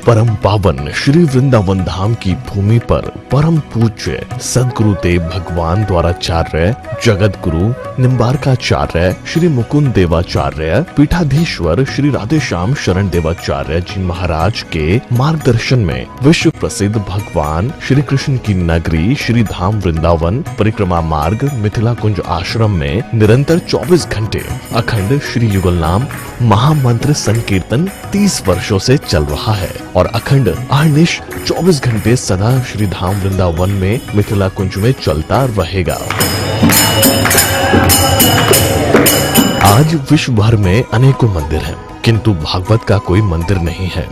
परम पावन श्री वृंदावन धाम की भूमि पर परम पूज्य सदगुरुदेव भगवान द्वाराचार्य जगत गुरु निम्बारकाचार्य श्री मुकुंद देवाचार्य पीठाधीश्वर श्री राधेश्याम शरण देवाचार्य जी महाराज के मार्गदर्शन में विश्व प्रसिद्ध भगवान श्री कृष्ण की नगरी श्री धाम वृंदावन परिक्रमा मार्ग मिथिला कुंज आश्रम में निरंतर 24 घंटे अखंड श्री युगल नाम महामंत्र संकीर्तन 30 वर्षों से चल रहा है और अखंड अहर्निश 24 घंटे सदा श्री धाम वृंदावन में मिथिला कुंज में चलता रहेगा। आज विश्व भर में अनेकों मंदिर हैं, किंतु भागवत का कोई मंदिर नहीं है।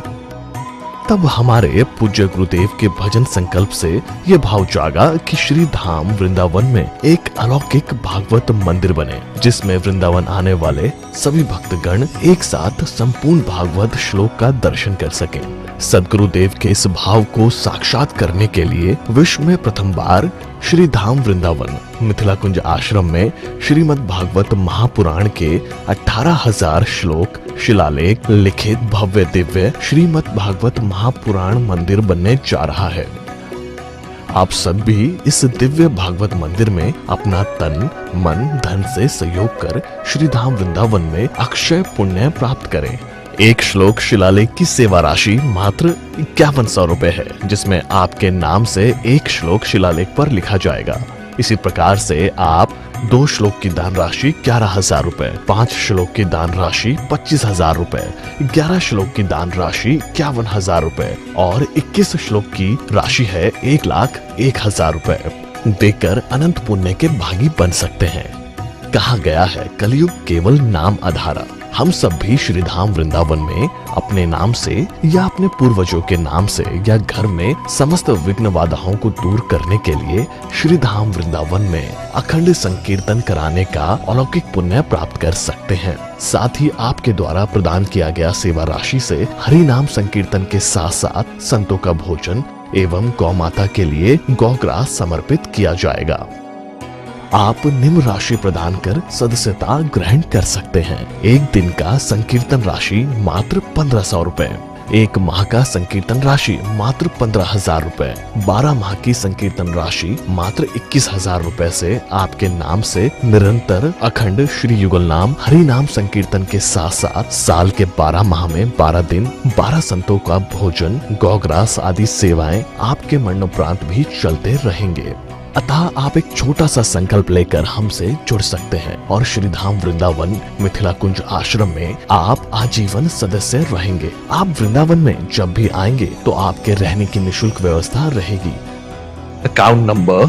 तब हमारे पूज्य गुरुदेव के भजन संकल्प से ये भाव जागा कि श्री धाम वृंदावन में एक अलौकिक भागवत मंदिर बने, जिसमें वृंदावन आने वाले सभी भक्तगण एक साथ संपूर्ण भागवत श्लोक का दर्शन कर सकें। सदगुरुदेव के इस भाव को साक्षात करने के लिए विश्व में प्रथम बार श्री धाम वृंदावन मिथिला कुंज आश्रम में श्रीमद् भागवत महापुराण के 18,000 श्लोक शिलालेख लिखित भव्य दिव्य श्रीमद् भागवत महापुराण मंदिर बनने जा रहा है। आप सब भी इस दिव्य भागवत मंदिर में अपना तन मन धन से सहयोग कर श्री धाम वृंदावन में अक्षय पुण्य प्राप्त करें। एक श्लोक शिलालेख की सेवा राशि मात्र 5100 रुपए है, जिसमें आपके नाम से एक श्लोक शिलालेख पर लिखा जाएगा। इसी प्रकार से आप 2 श्लोक की दान राशि 11,000 रुपए, 5 श्लोक की दान राशि 25,000 रुपए, 11 श्लोक की दान राशि 51,000 रुपए और 21 श्लोक की राशि है 1,01,000 रुपए देकर अनंत पुण्य के भागी बन सकते हैं। कहा गया है कलयुग केवल नाम आधारा। हम सब भी श्री धाम वृंदावन में अपने नाम से या अपने पूर्वजों के नाम से या घर में समस्त विघ्न बाधाओं को दूर करने के लिए श्री धाम वृंदावन में अखंड संकीर्तन कराने का अलौकिक पुण्य प्राप्त कर सकते हैं। साथ ही आपके द्वारा प्रदान किया गया सेवा राशि से हरि नाम संकीर्तन के साथ साथ संतों का भोजन एवं गौ माता के लिए गौग्रास समर्पित किया जाएगा। आप निम्न राशि प्रदान कर सदस्यता ग्रहण कर सकते हैं। एक दिन का संकीर्तन राशि मात्र 1,500 रुपए, एक माह का संकीर्तन राशि मात्र 15,000 रुपए, 12 माह की संकीर्तन राशि मात्र 21,000 रुपए से आपके नाम से निरंतर अखंड श्री युगल नाम हरि नाम संकीर्तन के साथ साथ साल के 12 माह में 12 दिन 12 संतों का भोजन गौग्रास आदि सेवाएं आपके मरणोपरांत भी चलते रहेंगे। अतः आप एक छोटा सा संकल्प लेकर हमसे जुड़ सकते हैं और श्री धाम वृंदावन मिथिला कुंज आश्रम में आप आजीवन सदस्य रहेंगे। आप वृंदावन में जब भी आएंगे तो आपके रहने की निशुल्क व्यवस्था रहेगी। Account number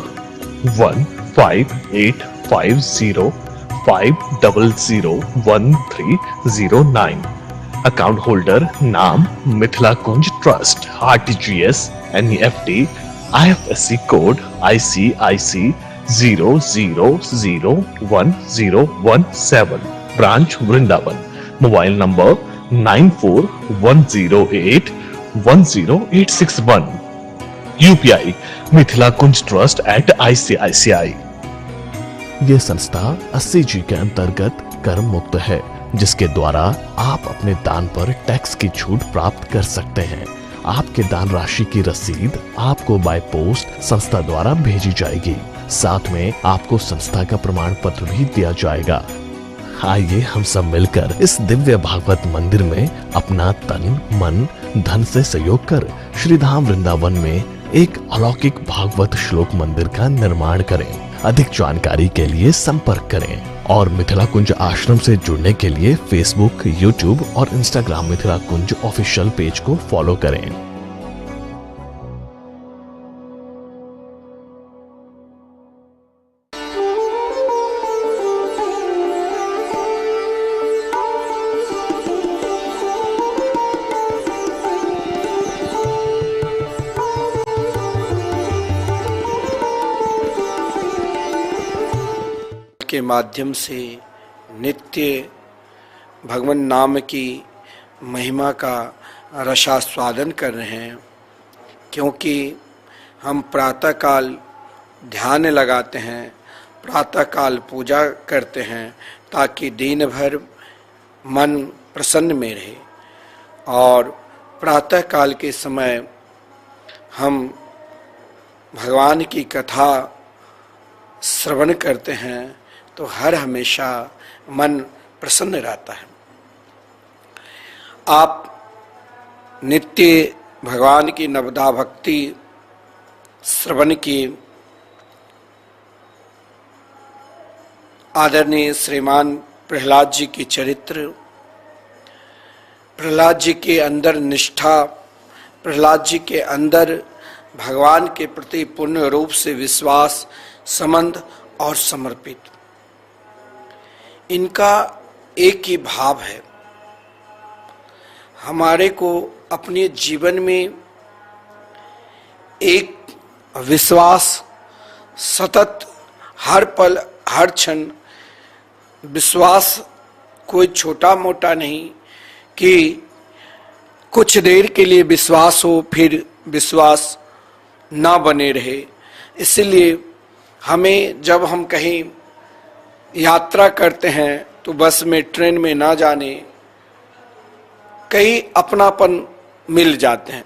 15850501309। अकाउंट होल्डर नाम Mithila Kunj trust, RTGS NEFT IFSC code ICIC 00010117, branch Vrindavan. Mobile number 9410810861। UPI Mithila Kunj trust @ICICI। ये संस्था 80G के अंतर्गत कर मुक्त है, जिसके द्वारा आप अपने दान पर टैक्स की छूट प्राप्त कर सकते हैं। आपके दान राशि की रसीद आपको बाय पोस्ट संस्था द्वारा भेजी जाएगी। साथ में आपको संस्था का प्रमाण पत्र भी दिया जाएगा। आइए हम सब मिलकर इस दिव्य भागवत मंदिर में अपना तन मन धन से सहयोग कर श्री धाम वृंदावन में एक अलौकिक भागवत श्लोक मंदिर का निर्माण करें। अधिक जानकारी के लिए संपर्क करें और मिथिला कुंज आश्रम से जुड़ने के लिए फेसबुक, यूट्यूब और इंस्टाग्राम मिथिला कुंज ऑफिशियल पेज को फॉलो करें। के माध्यम से नित्य भगवान नाम की महिमा का रसास्वादन कर रहे हैं, क्योंकि हम प्रातःकाल ध्यान लगाते हैं, प्रातःकाल पूजा करते हैं, ताकि दिन भर मन प्रसन्न में रहे और प्रातः काल के समय हम भगवान की कथा श्रवण करते हैं तो हर हमेशा मन प्रसन्न रहता है। आप नित्य भगवान की नवदा भक्ति श्रवण की आदरणीय श्रीमान प्रहलाद जी की चरित्र, प्रहलाद जी के अंदर निष्ठा, प्रहलाद जी के अंदर भगवान के प्रति पूर्ण रूप से विश्वास, संबंध और समर्पित, इनका एक ही भाव है। हमारे को अपने जीवन में एक विश्वास सतत, हर पल हर क्षण विश्वास, कोई छोटा मोटा नहीं कि कुछ देर के लिए विश्वास हो फिर विश्वास ना बने रहे। इसलिए हमें जब हम कहीं यात्रा करते हैं तो बस में, ट्रेन में ना जाने, कई अपनापन मिल जाते हैं,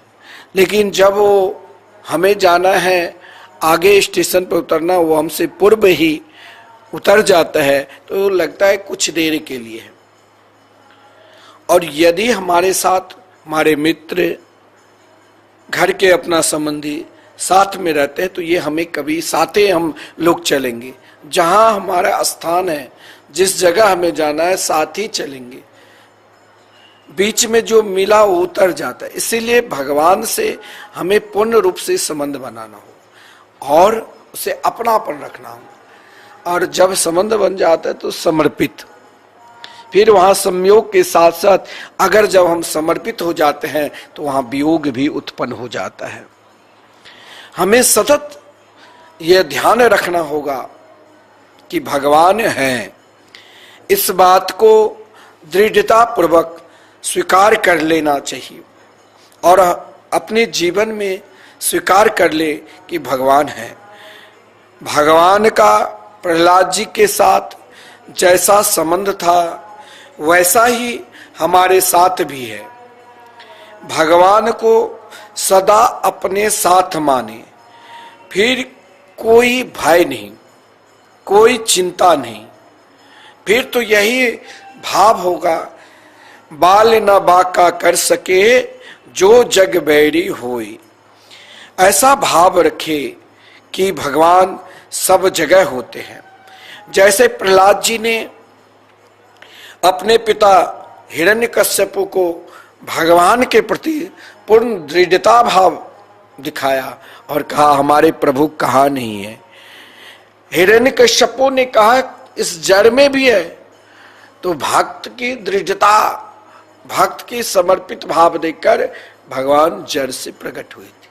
लेकिन जब वो हमें जाना है, आगे स्टेशन पर उतरना, वो हमसे पूर्व ही उतर जाता है तो लगता है कुछ देर के लिए है। और यदि हमारे साथ हमारे मित्र, घर के अपना संबंधी साथ में रहते हैं तो ये हमें कभी साथे हम लोग चलेंगे, जहां हमारा स्थान है, जिस जगह हमें जाना है साथ ही चलेंगे। बीच में जो मिला वो उतर जाता है। इसीलिए भगवान से हमें पूर्ण रूप से संबंध बनाना हो और उसे अपनापन रखना हो, और जब संबंध बन जाता है तो समर्पित। फिर वहां संयोग के साथ साथ अगर जब हम समर्पित हो जाते हैं तो वहां वियोग भी उत्पन्न हो जाता है। हमें सतत यह ध्यान रखना होगा कि भगवान हैं, इस बात को दृढ़ता पूर्वक स्वीकार कर लेना चाहिए और अपने जीवन में स्वीकार कर ले कि भगवान है। भगवान का प्रहलाद जी के साथ जैसा संबंध था वैसा ही हमारे साथ भी है। भगवान को सदा अपने साथ माने, फिर कोई भय नहीं, कोई चिंता नहीं। फिर तो यही भाव होगा, बाल न बाका कर सके जो जग बैरी होई। ऐसा भाव रखे कि भगवान सब जगह होते हैं। जैसे प्रहलाद जी ने अपने पिता हिरण्यकश्यपु को भगवान के प्रति पूर्ण दृढ़ता भाव दिखाया और कहा हमारे प्रभु कहाँ नहीं है। हिरण्यकश्यपु ने कहा इस जड़ में भी है। तो भक्त की दृढ़ता, भक्त की समर्पित भाव देखकर भगवान जड़ से प्रकट हुए थे,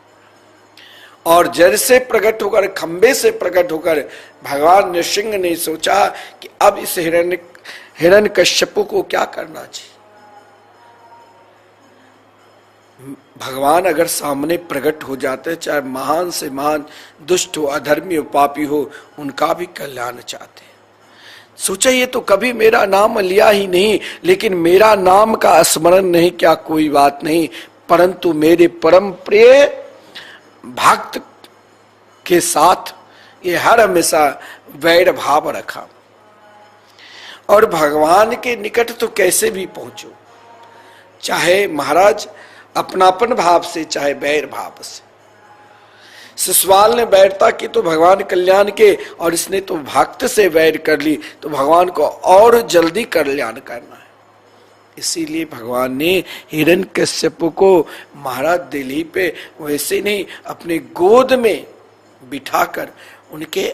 और जड़ से प्रकट होकर, खंबे से प्रकट होकर भगवान नृसिंह ने सोचा कि अब इस हिरण्यकश्यपु को क्या करना चाहिए। भगवान अगर सामने प्रकट हो जाते, चाहे महान से महान दुष्ट हो, अधर्मी हो, पापी हो, उनका भी कल्याण चाहते हैं। सोचा ये तो कभी मेरा नाम लिया ही नहीं, लेकिन मेरा नाम का स्मरण नहीं, क्या कोई बात नहीं, परंतु मेरे परम प्रिय भक्त के साथ ये हर हमेशा वैर भाव रखा। और भगवान के निकट तो कैसे भी पहुंचो, चाहे महाराज अपनापन भाव से, चाहे वैर भाव से। शिशुपाल ने वैरता की तो भगवान कल्याण के, और इसने तो भक्त से वैर कर ली तो भगवान को और जल्दी कल्याण करना है। इसीलिए भगवान ने हिरण्यकश्यप को महाराज दिल्ली पे वैसे नहीं अपने गोद में बिठाकर उनके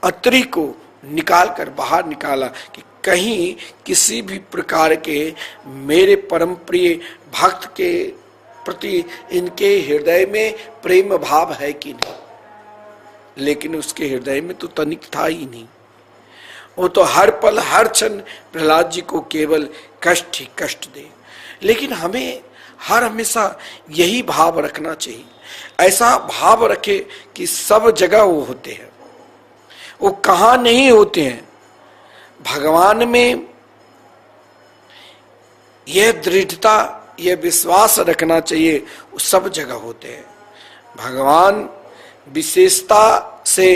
अतरी को निकाल कर बाहर निकाला कि कहीं किसी भी प्रकार के मेरे परम प्रिय भक्त के प्रति इनके हृदय में प्रेम भाव है कि नहीं। लेकिन उसके हृदय में तो तनिक था ही नहीं। वो तो हर पल हर क्षण प्रहलाद जी को केवल कष्ट ही कष्ट दे। लेकिन हमें हर हमेशा यही भाव रखना चाहिए, ऐसा भाव रखे कि सब जगह वो होते हैं। वो कहाँ नहीं होते हैं, भगवान में यह दृढ़ता ये विश्वास रखना चाहिए वो सब जगह होते हैं। भगवान विशेषता से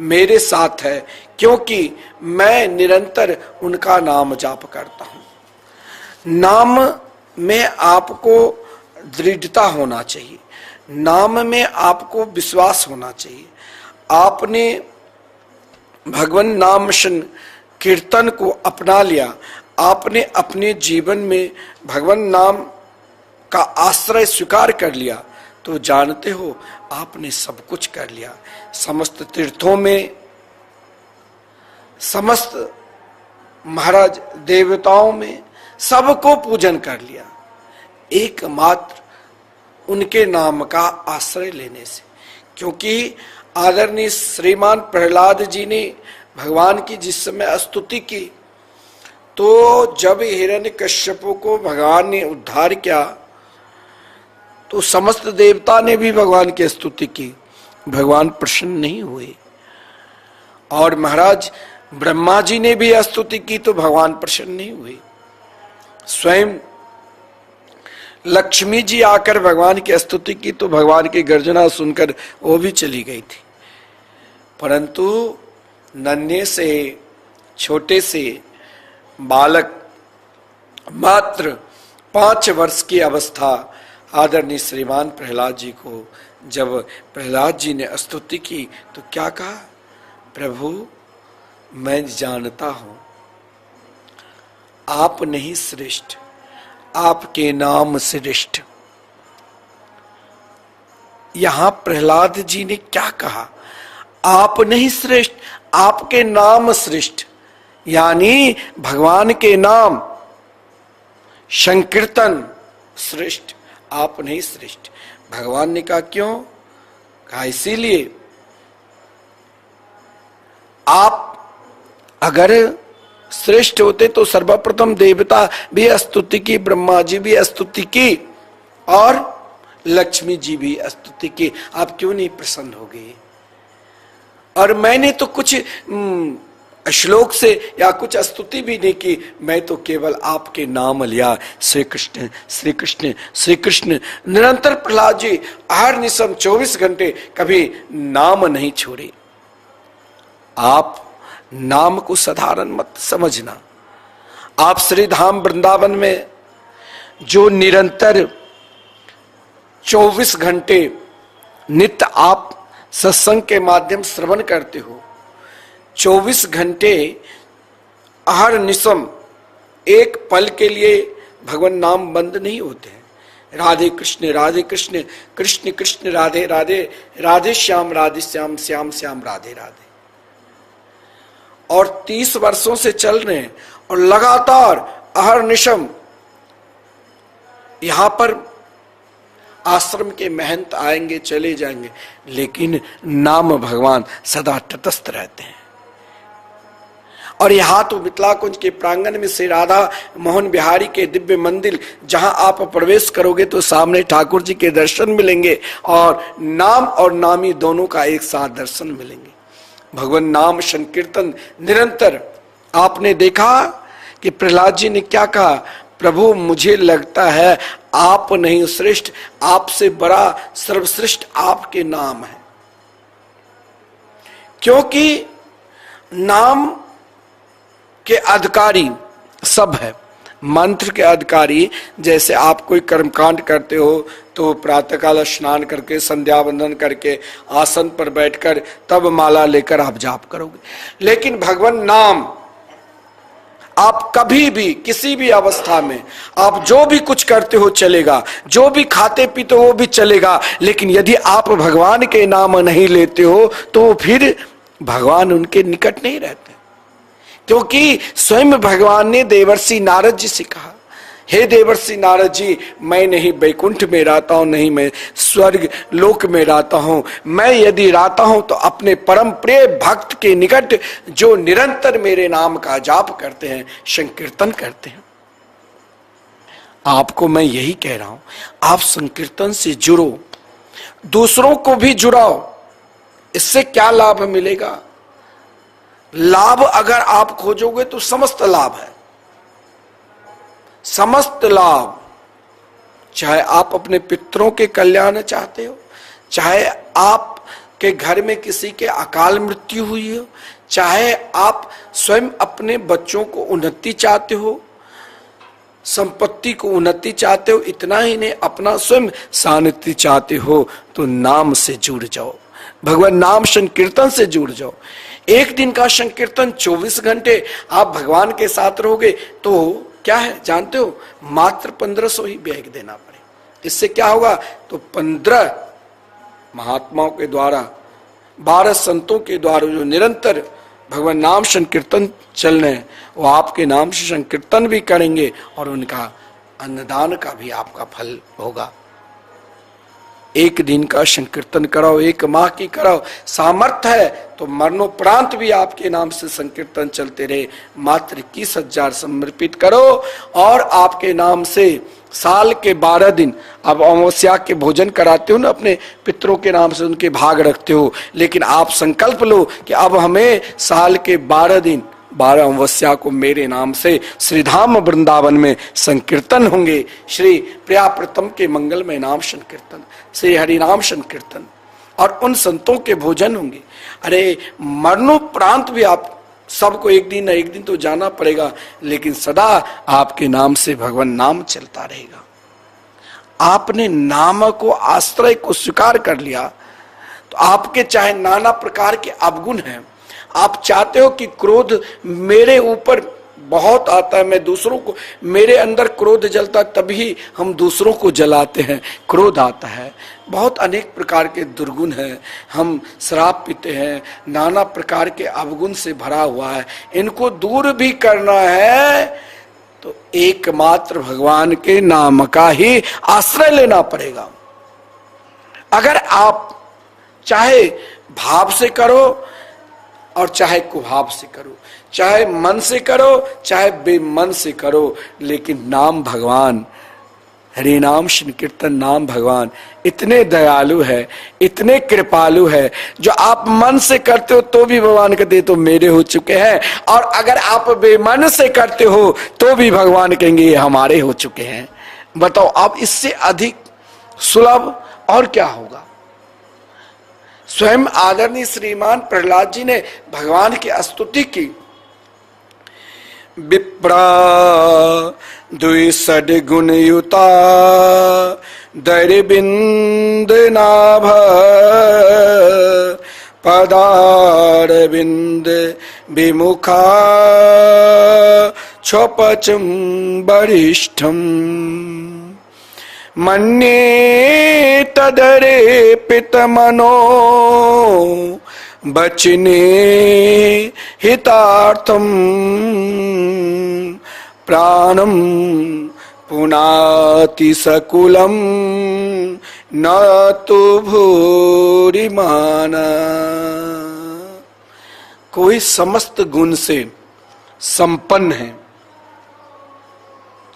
मेरे साथ है क्योंकि मैं निरंतर उनका नाम जाप करता हूं। नाम में आपको दृढ़ता होना चाहिए, नाम में आपको विश्वास होना चाहिए। आपने भगवान नाम कीर्तन को अपना लिया, आपने अपने जीवन में भगवान नाम का आश्रय स्वीकार कर लिया, तो जानते हो आपने सब कुछ कर लिया। समस्त तीर्थों में, समस्त महाराज देवताओं में सबको पूजन कर लिया, एकमात्र उनके नाम का आश्रय लेने से। क्योंकि आदरणीय श्रीमान प्रहलाद जी ने भगवान की जिस समय स्तुति की, तो जब हिरण्यकश्यपु को भगवान ने उद्धार किया तो समस्त देवता ने भी भगवान की स्तुति की, भगवान प्रसन्न नहीं हुए। और महाराज ब्रह्मा जी ने भी स्तुति की तो भगवान प्रसन्न नहीं हुए। स्वयं लक्ष्मी जी आकर भगवान की स्तुति की तो भगवान की गर्जना सुनकर वो भी चली गई थी। परंतु नन्हे से छोटे से बालक, मात्र 5 वर्ष की अवस्था आदरणीय श्रीमान प्रहलाद जी को जब प्रहलाद जी ने स्तुति की तो क्या कहा, प्रभु मैं जानता हूं आप नहीं श्रेष्ठ, आपके नाम श्रेष्ठ। यहां प्रहलाद जी ने क्या कहा, आप नहीं श्रेष्ठ, आपके नाम श्रेष्ठ। यानी भगवान के नाम संकीर्तन श्रेष्ठ, आप नहीं श्रेष्ठ। भगवान ने कहा क्यों? कहा इसीलिए आप अगर श्रेष्ठ होते तो सर्वप्रथम देवता भी स्तुति की, ब्रह्मा जी भी स्तुति की और लक्ष्मी जी भी स्तुति की, आप क्यों नहीं प्रसन्न हो गए? और मैंने तो कुछ श्लोक से या कुछ स्तुति भी नहीं की, मैं तो केवल आपके नाम लिया, श्री कृष्ण श्री कृष्ण श्री कृष्ण। निरंतर प्रहलाद जी हर निशम 24 घंटे कभी नाम नहीं छोड़े। आप नाम को साधारण मत समझना। आप श्री धाम वृंदावन में जो निरंतर 24 घंटे नित्य आप सत्संग के माध्यम श्रवण करते हो, 24 घंटे हर निशम एक पल के लिए भगवान नाम बंद नहीं होते हैं। राधे कृष्ण कृष्ण कृष्ण राधे राधे, राधे श्याम श्याम श्याम राधे राधे। और 30 वर्षों से चल रहे हैं और लगातार हर निशम यहां पर आश्रम के महंत आएंगे चले जाएंगे, लेकिन नाम भगवान सदा तटस्थ रहते हैं। और यहां तो मिथिला कुंज के प्रांगण में श्री राधा मोहन बिहारी के दिव्य मंदिर, जहां आप प्रवेश करोगे तो सामने ठाकुर जी के दर्शन मिलेंगे और नाम और नामी दोनों का एक साथ दर्शन मिलेंगे। भगवान नाम संकीर्तन निरंतर। आपने देखा कि प्रहलाद जी ने क्या कहा, प्रभु मुझे लगता है आप नहीं श्रेष्ठ, आपसे बड़ा सर्वश्रेष्ठ आपके नाम है। क्योंकि नाम के अधिकारी सब है, मंत्र के अधिकारी। जैसे आप कोई कर्मकांड करते हो तो प्रातःकाल स्नान करके संध्या वंदन करके आसन पर बैठकर तब माला लेकर आप जाप करोगे, लेकिन भगवान नाम आप कभी भी किसी भी अवस्था में आप जो भी कुछ करते हो चलेगा, जो भी खाते पीते हो वो भी चलेगा, लेकिन यदि आप भगवान के नाम नहीं लेते हो तो फिर भगवान उनके निकट नहीं रहते। क्योंकि स्वयं भगवान ने देवर्षि नारद जी से कहा, हे देवर्षि नारद जी, मैं नहीं वैकुंठ में रहता हूं, नहीं मैं स्वर्ग लोक में रहता हूं, मैं यदि रहता हूं तो अपने परम प्रिय भक्त के निकट जो निरंतर मेरे नाम का जाप करते हैं, संकीर्तन करते हैं। आपको मैं यही कह रहा हूं, आप संकीर्तन से जुड़ो, दूसरों को भी जुड़ाओ। इससे क्या लाभ मिलेगा? लाभ अगर आप खोजोगे तो समस्त लाभ है, समस्त लाभ। चाहे आप अपने पितरों के कल्याण चाहते हो, चाहे आप के घर में किसी के अकाल मृत्यु हुई हो, चाहे आप स्वयं अपने बच्चों को उन्नति चाहते हो, संपत्ति को उन्नति चाहते हो, इतना ही नहीं अपना स्वयं शांति चाहते हो, तो नाम से जुड़ जाओ, भगवान नाम संकीर्तन से जुड़ जाओ। एक दिन का संकीर्तन 24 घंटे आप भगवान के साथ रहोगे तो क्या है जानते हो, मात्र 1500 ही व्यय देना पड़े। इससे क्या होगा, तो 15 महात्माओं के द्वारा, 12 संतों के द्वारा जो निरंतर भगवान नाम संकीर्तन चल रहे हैं, वो आपके नाम से संकीर्तन भी करेंगे और उनका अन्नदान का भी आपका फल होगा। एक दिन का संकीर्तन कराओ, एक माह की कराओ, सामर्थ्य है तो मरणोपरांत भी आपके नाम से संकीर्तन चलते रहे। मात्र 21,000 समर्पित करो और आपके नाम से साल के 12 दिन, अब अमावस्या के भोजन कराते हो ना अपने पितरों के नाम से, उनके भाग रखते हो, लेकिन आप संकल्प लो कि अब हमें साल के 12 दिन, 12 अमावस्या को मेरे नाम से श्रीधाम वृंदावन में संकीर्तन होंगे। श्री प्रियाप्रतम के मंगलमय नाम संकीर्तन, श्री हरिनाम संकीर्तन और उन संतों के भोजन होंगे। अरे मरणोपरांत भी आप सबको एक दिन न एक दिन तो जाना पड़ेगा, लेकिन सदा आपके नाम से भगवान नाम चलता रहेगा। आपने नाम को, आश्रय को स्वीकार कर लिया तो आपके चाहे नाना प्रकार के अवगुण हैं, आप चाहते हो कि क्रोध मेरे ऊपर बहुत आता है, मैं दूसरों को, मेरे अंदर क्रोध जलता तभी हम दूसरों को जलाते हैं, क्रोध आता है, बहुत अनेक प्रकार के दुर्गुण हैं, हम शराब पीते हैं, नाना प्रकार के अवगुण से भरा हुआ है, इनको दूर भी करना है तो एकमात्र भगवान के नाम का ही आश्रय लेना पड़ेगा। अगर आप चाहे भाव से करो और चाहे कुभाव से करो, चाहे मन से करो चाहे बेमन से करो, लेकिन नाम भगवान, हरि नाम संकीर्तन नाम भगवान इतने दयालु है, इतने कृपालु है, जो आप मन से करते हो तो भी भगवान कहते तो मेरे हो चुके हैं, और अगर आप बेमन से करते हो तो भी भगवान कहेंगे ये हमारे हो चुके हैं। बताओ अब इससे अधिक सुलभ और क्या होगा। स्वयं आदरणीय श्रीमान प्रहलाद जी ने भगवान की स्तुति की, विप्रा द्विषड गुण युता दरिबिंद नाभ पदारविंद विमुखा क्षोपचम वरिष्ठम मन्ये तदरे पितमनो बचने हितार्थम प्राणम पुनाति सकुलम न तो भूरिमाना। कोई समस्त गुण से संपन्न है,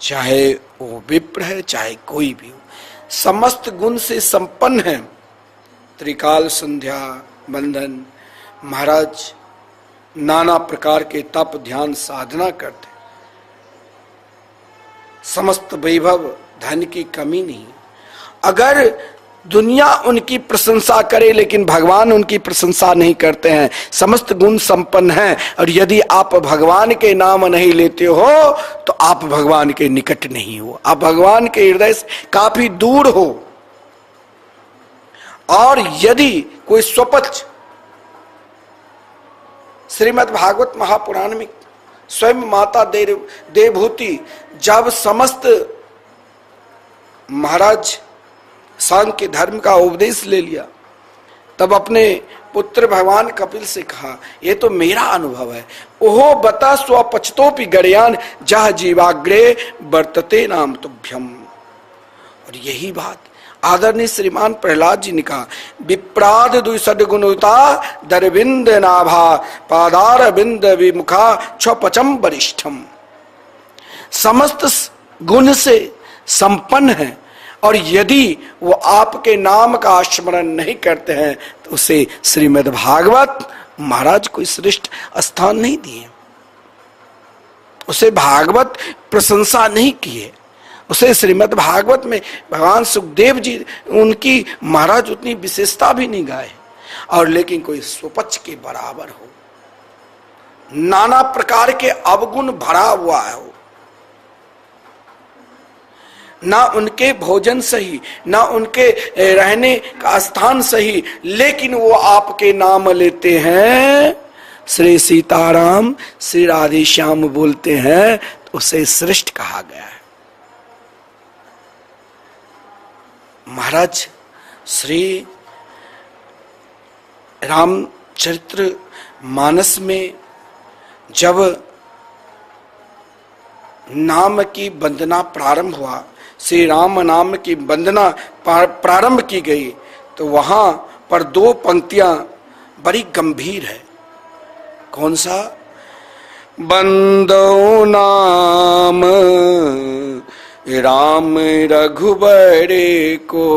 चाहे वो विप्र है चाहे कोई भी हो, समस्त गुण से संपन्न है, त्रिकाल संध्या बंधन, महाराज नाना प्रकार के तप ध्यान साधना करते, समस्त वैभव धन की कमी नहीं। अगर दुनिया उनकी प्रशंसा करे लेकिन भगवान उनकी प्रशंसा नहीं करते हैं, समस्त गुण संपन्न हैं, और यदि आप भगवान के नाम नहीं लेते हो तो आप भगवान के निकट नहीं हो, आप भगवान के हृदय से काफी दूर हो। और यदि कोई स्वपच, श्रीमद् भागवत महापुराण में स्वयं माता देवहूति जब समस्त महाराज सांख्य धर्म का उपदेश ले लिया, तब अपने पुत्र भगवान कपिल से कहा ये तो मेरा अनुभव है, ओहो बता स्वपचतोपि गणयान जह जीवाग्रे वर्तते नाम तुभ्यम। और यही बात आदरणीय श्रीमान प्रहलाद जी ने कहा, विप्राद द्विषड गुणुता दरविंद नाभा पादार बिंद विमुखा क्षपचम वरिष्ठम। समस्त गुण से संपन्न है, और यदि वो आपके नाम का स्मरण नहीं करते हैं तो उसे श्रीमद् भागवत महाराज कोई श्रेष्ठ स्थान नहीं दिए, उसे भागवत प्रशंसा नहीं किए, उसे श्रीमद् भागवत में भगवान सुखदेव जी उनकी महाराज उतनी विशेषता भी नहीं गाए, और लेकिन कोई स्वपक्ष के बराबर हो, नाना प्रकार के अवगुण भरा हुआ हो, ना उनके भोजन सही, ना उनके रहने का स्थान सही, लेकिन वो आपके नाम लेते हैं, श्री सीताराम श्री राधे श्याम बोलते हैं, तो उसे श्रेष्ठ कहा गया है। महाराज श्री रामचरित्र मानस में जब नाम की वंदना प्रारंभ हुआ, श्री राम नाम की वंदना प्रारंभ की गई, तो वहां पर दो पंक्तियां बड़ी गंभीर है। कौन सा? बंदो नाम राम रघुबर को,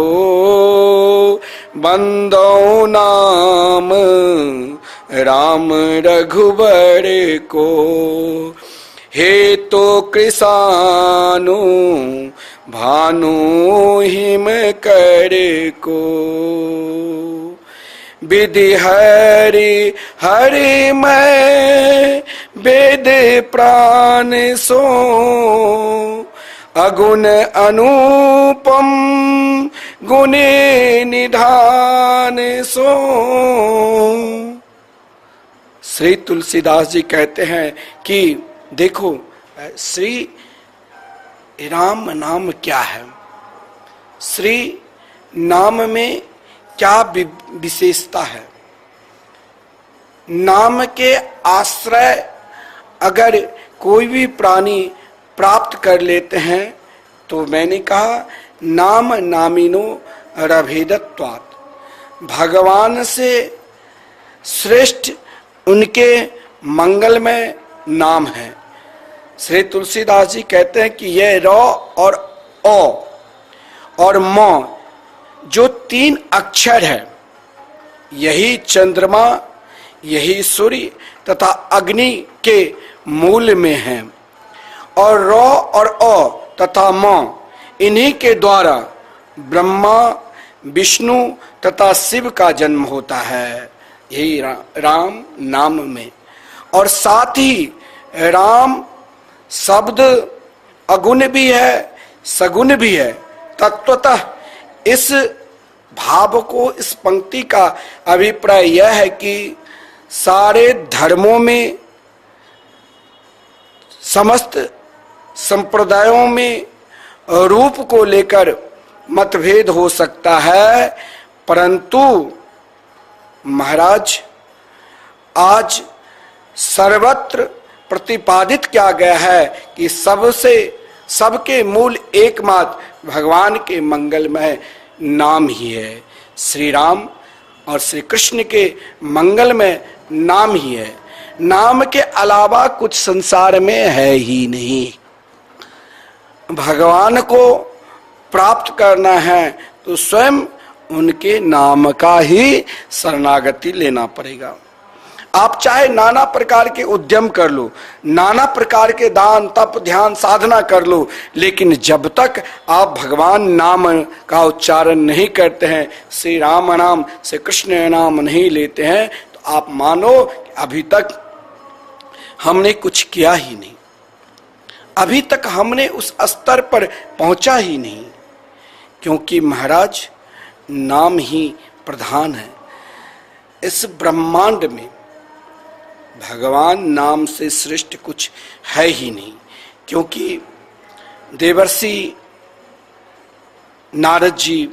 बंदो नाम राम रघुबर को, हे तो कृषानु भानु हिम कर को, विधि हरि हरि मैं वेद प्राण सो, अगुण अनुपम गुणे निधान सो। श्री तुलसीदास जी कहते हैं कि देखो श्री राम नाम क्या है, श्री नाम में क्या विशेषता है। नाम के आश्रय अगर कोई भी प्राणी प्राप्त कर लेते हैं, तो मैंने कहा नाम नामिनो रभेदत्वात्, भगवान से श्रेष्ठ उनके मंगलमय नाम है। श्री तुलसीदास जी कहते हैं कि यह र और ओ और म जो तीन अक्षर है, यही चंद्रमा, यही सूर्य तथा अग्नि के मूल में है, और र और अ तथा म इन्हीं के द्वारा ब्रह्मा विष्णु तथा शिव का जन्म होता है, यही राम नाम में। और साथ ही राम शब्द अगुण भी है सगुण भी है। तत्वतः इस भाव को, इस पंक्ति का अभिप्राय यह है कि सारे धर्मों में, समस्त संप्रदायों में रूप को लेकर मतभेद हो सकता है, परंतु महाराज आज सर्वत्र प्रतिपादित किया गया है कि सबके मूल एकमात्र भगवान के मंगलमय नाम ही है। श्री राम और श्री कृष्ण के मंगलमय नाम ही है। नाम के अलावा कुछ संसार में है ही नहीं। भगवान को प्राप्त करना है तो स्वयं उनके नाम का ही शरणागति लेना पड़ेगा। आप चाहे नाना प्रकार के उद्यम कर लो, नाना प्रकार के दान तप ध्यान साधना कर लो, लेकिन जब तक आप भगवान नाम का उच्चारण नहीं करते हैं, श्री राम नाम श्री कृष्ण नाम नहीं लेते हैं, तो आप मानो कि अभी तक हमने कुछ किया ही नहीं, अभी तक हमने उस स्तर पर पहुंचा ही नहीं। क्योंकि महाराज नाम ही प्रधान है। इस ब्रह्मांड में भगवान नाम से श्रेष्ठ कुछ है ही नहीं। क्योंकि देवर्षि नारद जी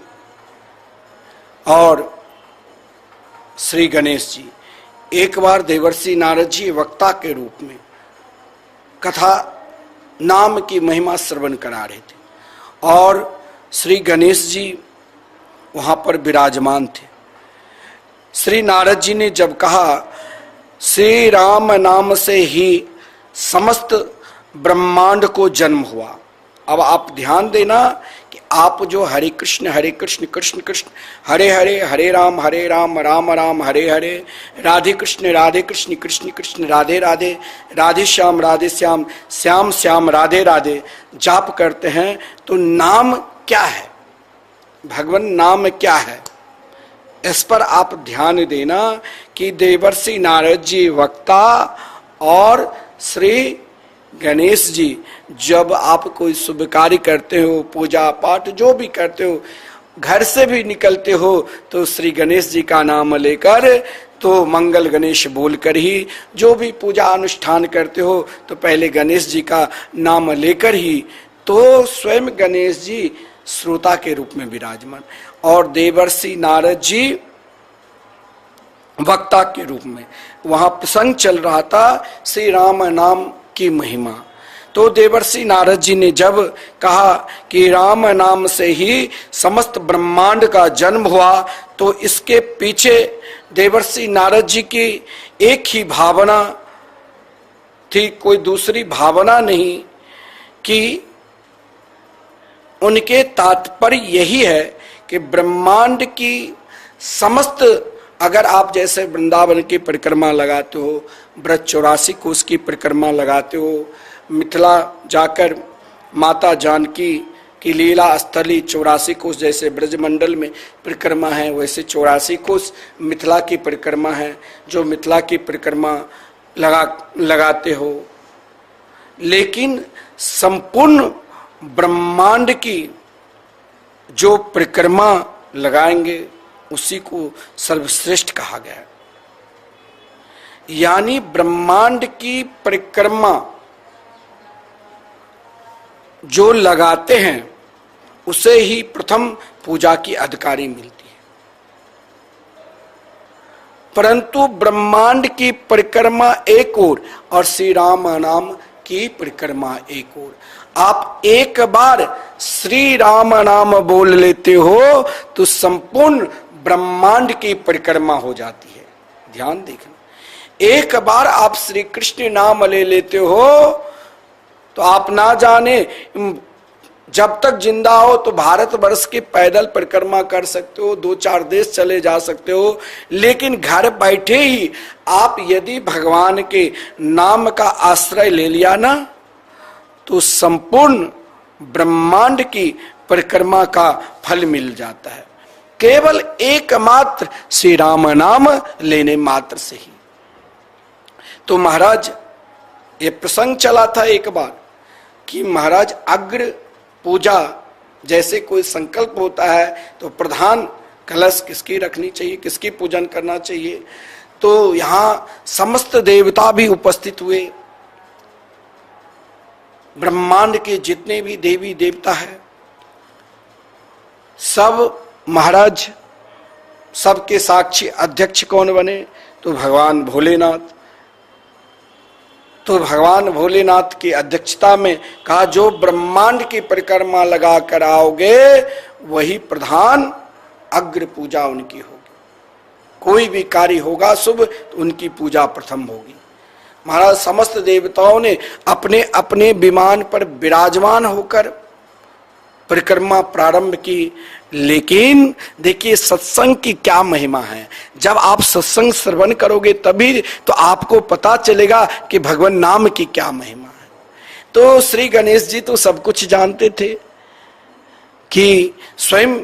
और श्री गणेश जी, एक बार देवर्षि नारद जी वक्ता के रूप में कथा नाम की महिमा श्रवण करा रहे थे और श्री गणेश जी वहां पर विराजमान थे। श्री नारद जी ने जब कहा श्री राम नाम से ही समस्त ब्रह्मांड को जन्म हुआ। अब आप ध्यान देना कि आप जो हरे कृष्ण कृष्ण कृष्ण हरे हरे, हरे राम राम राम हरे हरे, राधे कृष्ण कृष्ण कृष्ण राधे राधे, राधे श्याम श्याम श्याम राधे राधे जाप करते हैं तो नाम क्या है, भगवान नाम क्या है, इस पर आप ध्यान देना कि देवर्षि नारद जी वक्ता और श्री गणेश जी जब आप कोई शुभ कार्य करते हो, पूजा पाठ जो भी करते हो, घर से भी निकलते हो तो श्री गणेश जी का नाम लेकर, तो मंगल गणेश बोलकर ही जो भी पूजा अनुष्ठान करते हो तो पहले गणेश जी का नाम लेकर ही, तो स्वयं गणेश जी श्रोता के रूप में विराजमान और देवर्षि नारद जी वक्ता के रूप में। वहां प्रसंग चल रहा था श्री राम नाम की महिमा। तो देवर्षि नारद जी ने जब कहा कि राम नाम से ही समस्त ब्रह्मांड का जन्म हुआ, तो इसके पीछे देवर्षि नारद जी की एक ही भावना थी, कोई दूसरी भावना नहीं, कि उनके तात्पर्य यही है कि ब्रह्मांड की समस्त, अगर आप जैसे वृंदावन की परिक्रमा लगाते हो, ब्रज 84 कोस की परिक्रमा लगाते हो, मिथिला जाकर माता जानकी की लीला स्थली 84 कोस जैसे ब्रजमंडल में परिक्रमा है, वैसे 84 कोस मिथिला की परिक्रमा है, जो मिथिला की परिक्रमा लगाते हो, लेकिन संपूर्ण ब्रह्मांड की जो परिक्रमा लगाएंगे उसी को सर्वश्रेष्ठ कहा गया। यानी ब्रह्मांड की परिक्रमा जो लगाते हैं उसे ही प्रथम पूजा की अधिकारी मिलती है, परंतु ब्रह्मांड की परिक्रमा एक और श्री राम नाम की परिक्रमा एक ओर। आप एक बार श्री राम नाम बोल लेते हो तो संपूर्ण ब्रह्मांड की परिक्रमा हो जाती है। ध्यान देखना, एक बार आप श्री कृष्ण नाम ले लेते हो तो आप ना जाने जब तक जिंदा हो तो भारत वर्ष की पैदल परिक्रमा कर सकते हो, 2-4 देश चले जा सकते हो, लेकिन घर बैठे ही आप यदि भगवान के नाम का आश्रय ले लिया ना, तो संपूर्ण ब्रह्मांड की परिक्रमा का फल मिल जाता है, केवल एकमात्र श्री राम नाम लेने मात्र से ही। तो महाराज ये प्रसंग चला था एक बार कि महाराज अग्र पूजा जैसे कोई संकल्प होता है तो प्रधान कलश किसकी रखनी चाहिए, किसकी पूजन करना चाहिए, तो यहाँ समस्त देवता भी उपस्थित हुए, ब्रह्मांड के जितने भी देवी देवता है सब महाराज, सबके साक्षी अध्यक्ष कौन बने, तो भगवान भोलेनाथ। तो भगवान भोलेनाथ की अध्यक्षता में कहा जो ब्रह्मांड की परिक्रमा लगा कर आओगे वही प्रधान अग्र पूजा उनकी होगी, कोई भी कार्य होगा शुभ तो उनकी पूजा प्रथम होगी। महाराज समस्त देवताओं ने अपने अपने विमान पर विराजमान होकर परिक्रमा प्रारंभ की। लेकिन देखिए सत्संग की क्या महिमा है, जब आप सत्संग श्रवण करोगे तभी तो आपको पता चलेगा कि भगवान नाम की क्या महिमा है। तो श्री गणेश जी तो सब कुछ जानते थे कि स्वयं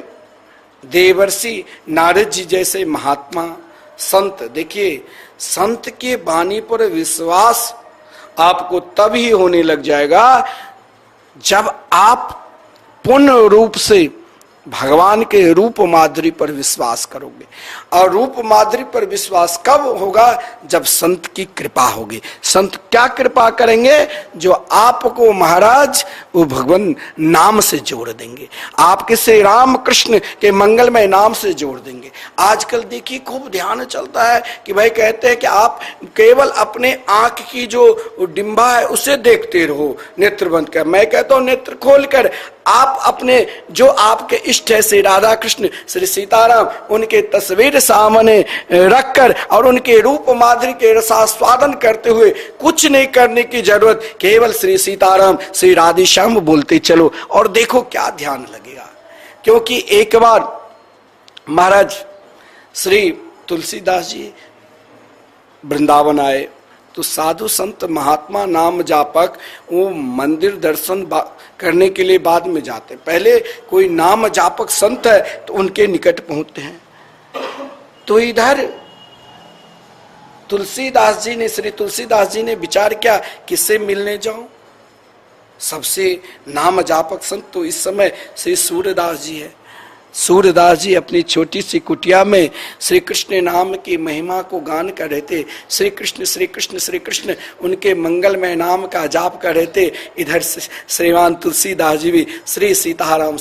देवर्षि नारद जी जैसे महात्मा संत, देखिए संत के वाणी पर विश्वास आपको तभी होने लग जाएगा जब आप पूर्ण रूप से भगवान के रूप माधुरी पर विश्वास करोगे। और रूप माधुरी पर विश्वास कब होगा, जब संत की कृपा होगी। संत क्या कृपा करेंगे, जो आपको महाराज वो भगवान नाम से जोड़ देंगे, आपके श्री राम कृष्ण के मंगलमय नाम से जोड़ देंगे। आजकल देखिए खूब ध्यान चलता है कि भाई कहते हैं कि आप केवल अपने आंख की जो डिंबा है उसे देखते रहो नेत्र बंद कर। मैं कहता हूं नेत्र खोलकर आप अपने जो आपके इष्ट है श्री राधा कृष्ण श्री सीताराम उनके तस्वीर सामने रखकर और उनके रूप माधुरी के रसास्वादन करते हुए कुछ नहीं करने की जरूरत, केवल श्री सीताराम श्री राधे श्याम बोलते चलो और देखो क्या ध्यान लगेगा। क्योंकि एक बार महाराज श्री तुलसीदास जी वृंदावन आए तो साधु संत महात्मा नाम जापक वो मंदिर दर्शन करने के लिए बाद में जाते, पहले कोई नाम जापक संत है तो उनके निकट पहुंचते हैं। तो इधर तुलसीदास जी ने, श्री तुलसीदास जी ने विचार किया किससे मिलने जाऊं। सबसे नाम जापक संत तो इस समय श्री सूरदास जी है। सूरदास जी अपनी छोटी सी कुटिया में श्री कृष्ण नाम की महिमा को गान कर रहे थे। श्री कृष्ण श्री कृष्ण श्री कृष्ण उनके मंगलमय नाम का जाप कर रहे थे। इधर श्रीमान तुलसीदास जी भी श्री सीताराम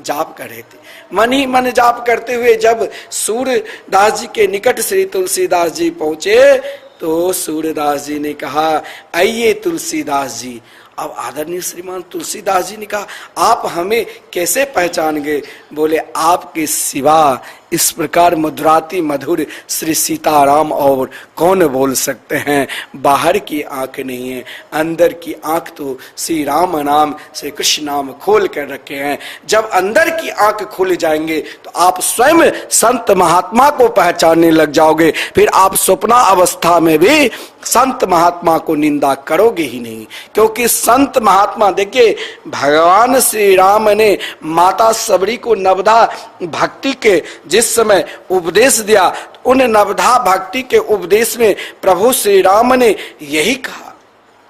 जाप कर रहे थे। मन ही मन जाप करते हुए जब सूरदास जी के निकट श्री तुलसीदास जी पहुंचे तो सूरदास जी ने कहा, आइए तुलसीदास जी। अब आदरणीय श्रीमान तुलसीदास जी ने कहा, आप हमें कैसे पहचान गए? बोले, आपके सिवा इस प्रकार मधुराती मधुर श्री सीताराम और कौन बोल सकते हैं। बाहर की आंख नहीं है, अंदर की आंख तो श्री राम नाम श्री कृष्ण नाम खोल कर रखे हैं। जब अंदर की आंख खुल जाएंगे तो आप स्वयं संत महात्मा को पहचानने लग जाओगे। फिर आप स्वप्न अवस्था में भी संत महात्मा को निंदा करोगे ही नहीं, क्योंकि संत महात्मा, देखिए भगवान श्री राम ने माता सबरी को नवधा भक्ति के जिस समय उपदेश दिया, तो उन नवधा भक्ति के उपदेश में प्रभु श्री राम ने यही कहा,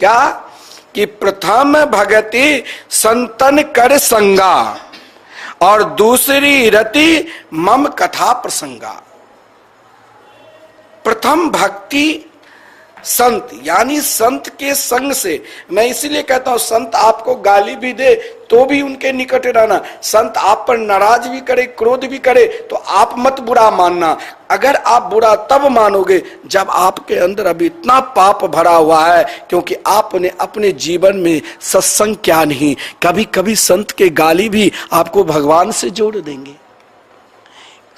क्या कि प्रथम भगति संतन कर संगा और दूसरी रति मम कथा प्रसंगा। प्रथम भक्ति संत, यानी संत के संग से। मैं इसीलिए कहता हूं संत आपको गाली भी दे तो भी उनके निकट रहना, संत आप पर नाराज भी करे, क्रोध भी करे तो आप मत बुरा मानना। अगर आप बुरा तब मानोगे जब आपके अंदर अभी इतना पाप भरा हुआ है, क्योंकि आपने अपने जीवन में सत्संग क्या नहीं। कभी कभी संत के गाली भी आपको भगवान से जोड़ देंगे।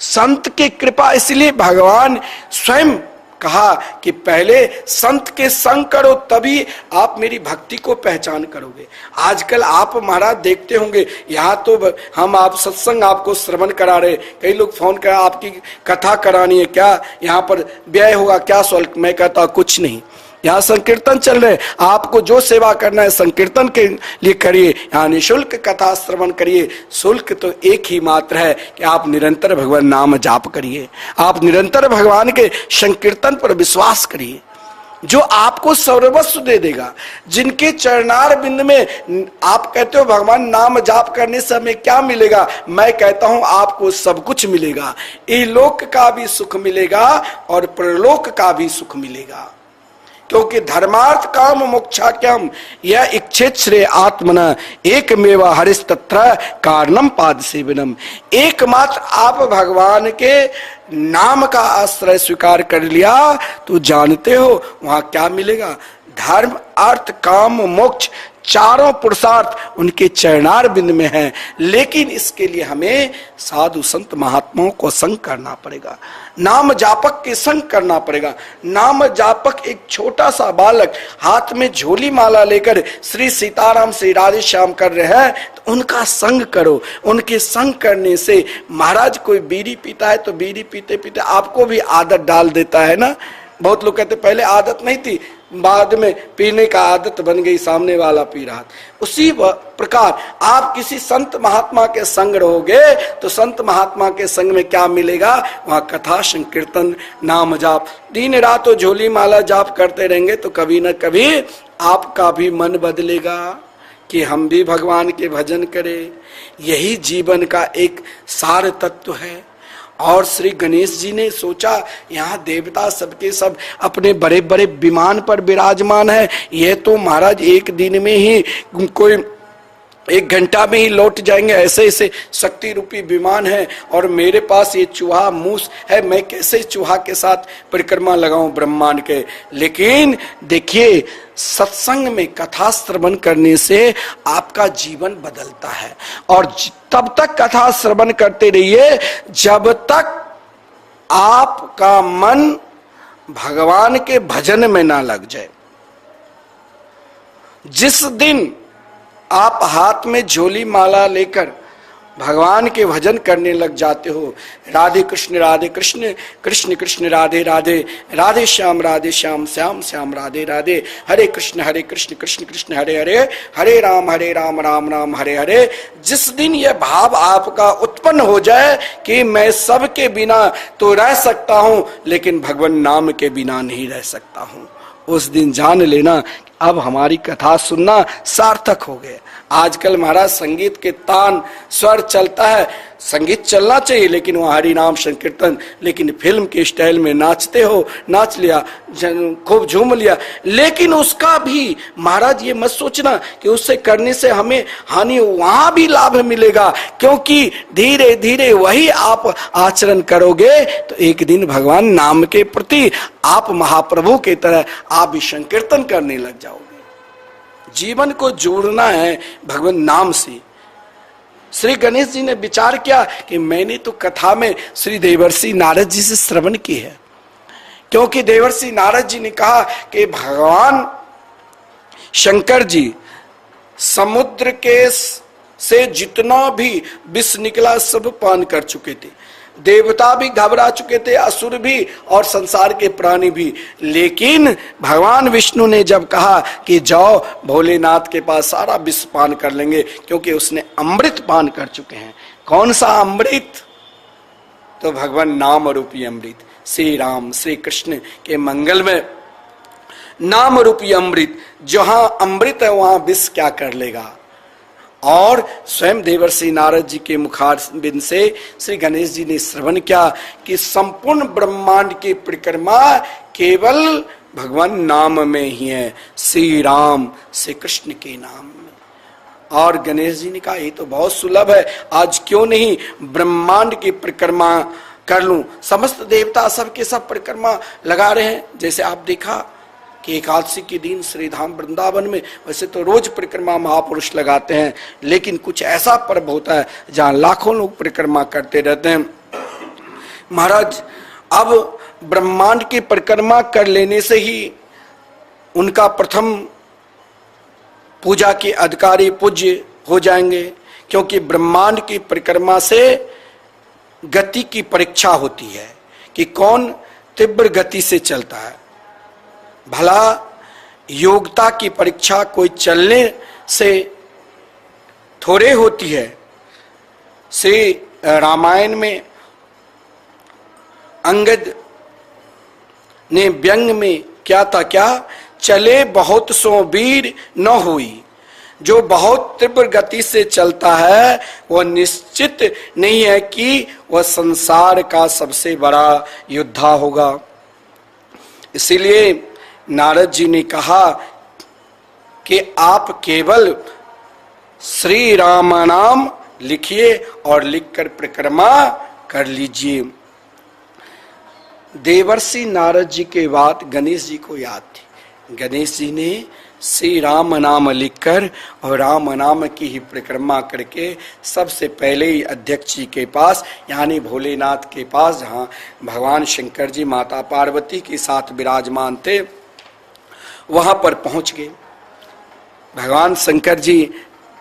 संत की कृपा, इसलिए भगवान स्वयं कहा कि पहले संत के संग करो तभी आप मेरी भक्ति को पहचान करोगे। आजकल आप महाराज देखते होंगे, यहाँ तो हम आप सत्संग आपको श्रवण करा रहे, कई लोग फोन कर आपकी कथा करानी है क्या, यहाँ पर व्यय होगा क्या शुल्क? मैं कहता कुछ नहीं, यहाँ संकीर्तन चल रहे, आपको जो सेवा करना है संकीर्तन के लिए करिए, यहाँ निःशुल्क कथा श्रवण करिए। शुल्क तो एक ही मात्र है कि आप निरंतर भगवान नाम जाप करिए, आप निरंतर भगवान के संकीर्तन पर विश्वास करिए, जो आपको सर्वस्व दे देगा। जिनके चरणार बिंद में आप कहते हो भगवान नाम जाप करने से हमें क्या मिलेगा, मैं कहता हूं आपको सब कुछ मिलेगा। इहलोक का भी सुख मिलेगा और परलोक का भी सुख मिलेगा, क्योंकि धर्मार्थ काम मोक्षाख्यम यह इच्छेत श्रेय आत्मना एकमेव हरिस तत्र कारणम पाद सेवनम। एकमात्र आप भगवान के नाम का आश्रय स्वीकार कर लिया तो जानते हो वहां क्या मिलेगा। धर्म अर्थ काम मोक्ष चारों पुरुषार्थ उनके चरणार बिंद में हैं, लेकिन इसके लिए हमें साधु संत महात्माओं को संग करना पड़ेगा, नाम जापक के संग करना पड़ेगा। नाम जापक एक छोटा सा बालक हाथ में झोली माला लेकर श्री सीताराम श्री राधे श्याम कर रहे हैं तो उनका संग करो। उनके संग करने से महाराज कोई बीड़ी पीता है तो बीड़ी पीते पीते आपको भी आदत डाल देता है ना। बहुत लोग कहते पहले आदत नहीं थी, बाद में पीने का आदत बन गई, सामने वाला पी रहा। उसी प्रकार आप किसी संत महात्मा के संग रहोगे तो संत महात्मा के संग में क्या मिलेगा, वहां कथा संकीर्तन नाम जाप, दिन रात तो झोली माला जाप करते रहेंगे तो कभी न कभी आपका भी मन बदलेगा कि हम भी भगवान के भजन करें। यही जीवन का एक सार तत्व है। और श्री गणेश जी ने सोचा यहाँ देवता सबके सब अपने बड़े बड़े विमान पर विराजमान है, ये तो महाराज एक दिन में ही कोई 1 घंटा में ही लौट जाएंगे, ऐसे ऐसे शक्ति रूपी विमान है और मेरे पास ये चूहा मूस है, मैं कैसे चूहा के साथ परिक्रमा लगाऊं ब्रह्मांड के। लेकिन देखिए सत्संग में कथा श्रवण करने से आपका जीवन बदलता है और तब तक कथा श्रवण करते रहिए जब तक आपका मन भगवान के भजन में ना लग जाए। जिस दिन आप हाथ में झोली माला लेकर भगवान के भजन करने लग जाते हो। राधे कृष्ण कृष्ण कृष्ण राधे राधे, राधे श्याम श्याम श्याम राधे राधे, हरे कृष्ण कृष्ण कृष्ण हरे हरे, हरे राम राम राम हरे हरे। जिस दिन यह भाव आपका उत्पन्न हो जाए कि मैं सबके बिना तो रह सकता हूं लेकिन भगवान नाम के बिना नहीं रह सकता हूं, उस दिन जान लेना अब हमारी कथा सुनना सार्थक हो गया। आजकल महाराज संगीत के तान स्वर चलता है, संगीत चलना चाहिए लेकिन वह हरि नाम संकीर्तन, लेकिन फिल्म के स्टाइल में नाचते हो, नाच लिया, खूब झूम लिया, लेकिन उसका भी महाराज ये मत सोचना कि उससे करने से हमें हानि, वहां भी लाभ मिलेगा, क्योंकि धीरे धीरे वही आप आचरण करोगे तो एक दिन भगवान नाम के प्रति आप महाप्रभु की तरह आप भी संकीर्तन करने लग जाओगे। जीवन को जोड़ना है भगवान नाम से। श्री गणेश जी ने विचार किया कि मैंने तो कथा में श्री देवर्षि नारद जी से श्रवण की है, क्योंकि देवर्षि नारद जी ने कहा कि भगवान शंकर जी समुद्र के से जितना भी विष निकला सब पान कर चुके थे, देवता भी घबरा चुके थे, असुर भी और संसार के प्राणी भी, लेकिन भगवान विष्णु ने जब कहा कि जाओ भोलेनाथ के पास सारा विष पान कर लेंगे, क्योंकि उसने अमृत पान कर चुके हैं। कौन सा अमृत? तो भगवान नाम रूपी अमृत, श्री राम श्री कृष्ण के मंगल में नाम रूपी अमृत, जहां अमृत है वहां विष क्या कर लेगा। और स्वयं देवर्षि नारद जी के मुखारबिंद से श्री गणेश जी ने श्रवण किया कि संपूर्ण ब्रह्मांड की परिक्रमा केवल भगवान नाम में ही है, श्री राम श्री कृष्ण के नाम में। और गणेश जी ने कहा ये तो बहुत सुलभ है, आज क्यों नहीं ब्रह्मांड की परिक्रमा कर लूं। समस्त देवता सब के सब परिक्रमा लगा रहे हैं, जैसे आप देखा कि एकादशी के दिन श्रीधाम वृंदावन में वैसे तो रोज परिक्रमा महापुरुष लगाते हैं, लेकिन कुछ ऐसा पर्व होता है जहां लाखों लोग परिक्रमा करते रहते हैं। महाराज अब ब्रह्मांड की परिक्रमा कर लेने से ही उनका प्रथम पूजा के अधिकारी पूज्य हो जाएंगे, क्योंकि ब्रह्मांड की परिक्रमा से गति की परीक्षा होती है कि कौन तीव्र गति से चलता है। भला योग्यता की परीक्षा कोई चलने से थोड़े होती है। श्री रामायण में अंगद ने व्यंग में क्या था, क्या चले बहुत सो वीर न हुई। जो बहुत तीव्र गति से चलता है वह निश्चित नहीं है कि वह संसार का सबसे बड़ा योद्धा होगा। इसीलिए नारद जी ने कहा कि आप केवल श्री राम नाम लिखिए और लिखकर परिक्रमा कर लीजिए। देवर्षि नारद जी के बात गणेश जी को याद थी। गणेश जी ने श्री राम नाम लिखकर और राम नाम की ही परिक्रमा करके सबसे पहले ही अध्यक्ष जी के पास यानी भोलेनाथ के पास, जहाँ भगवान शंकर जी माता पार्वती के साथ विराजमान थे, वहां पर पहुंच गए। भगवान शंकर जी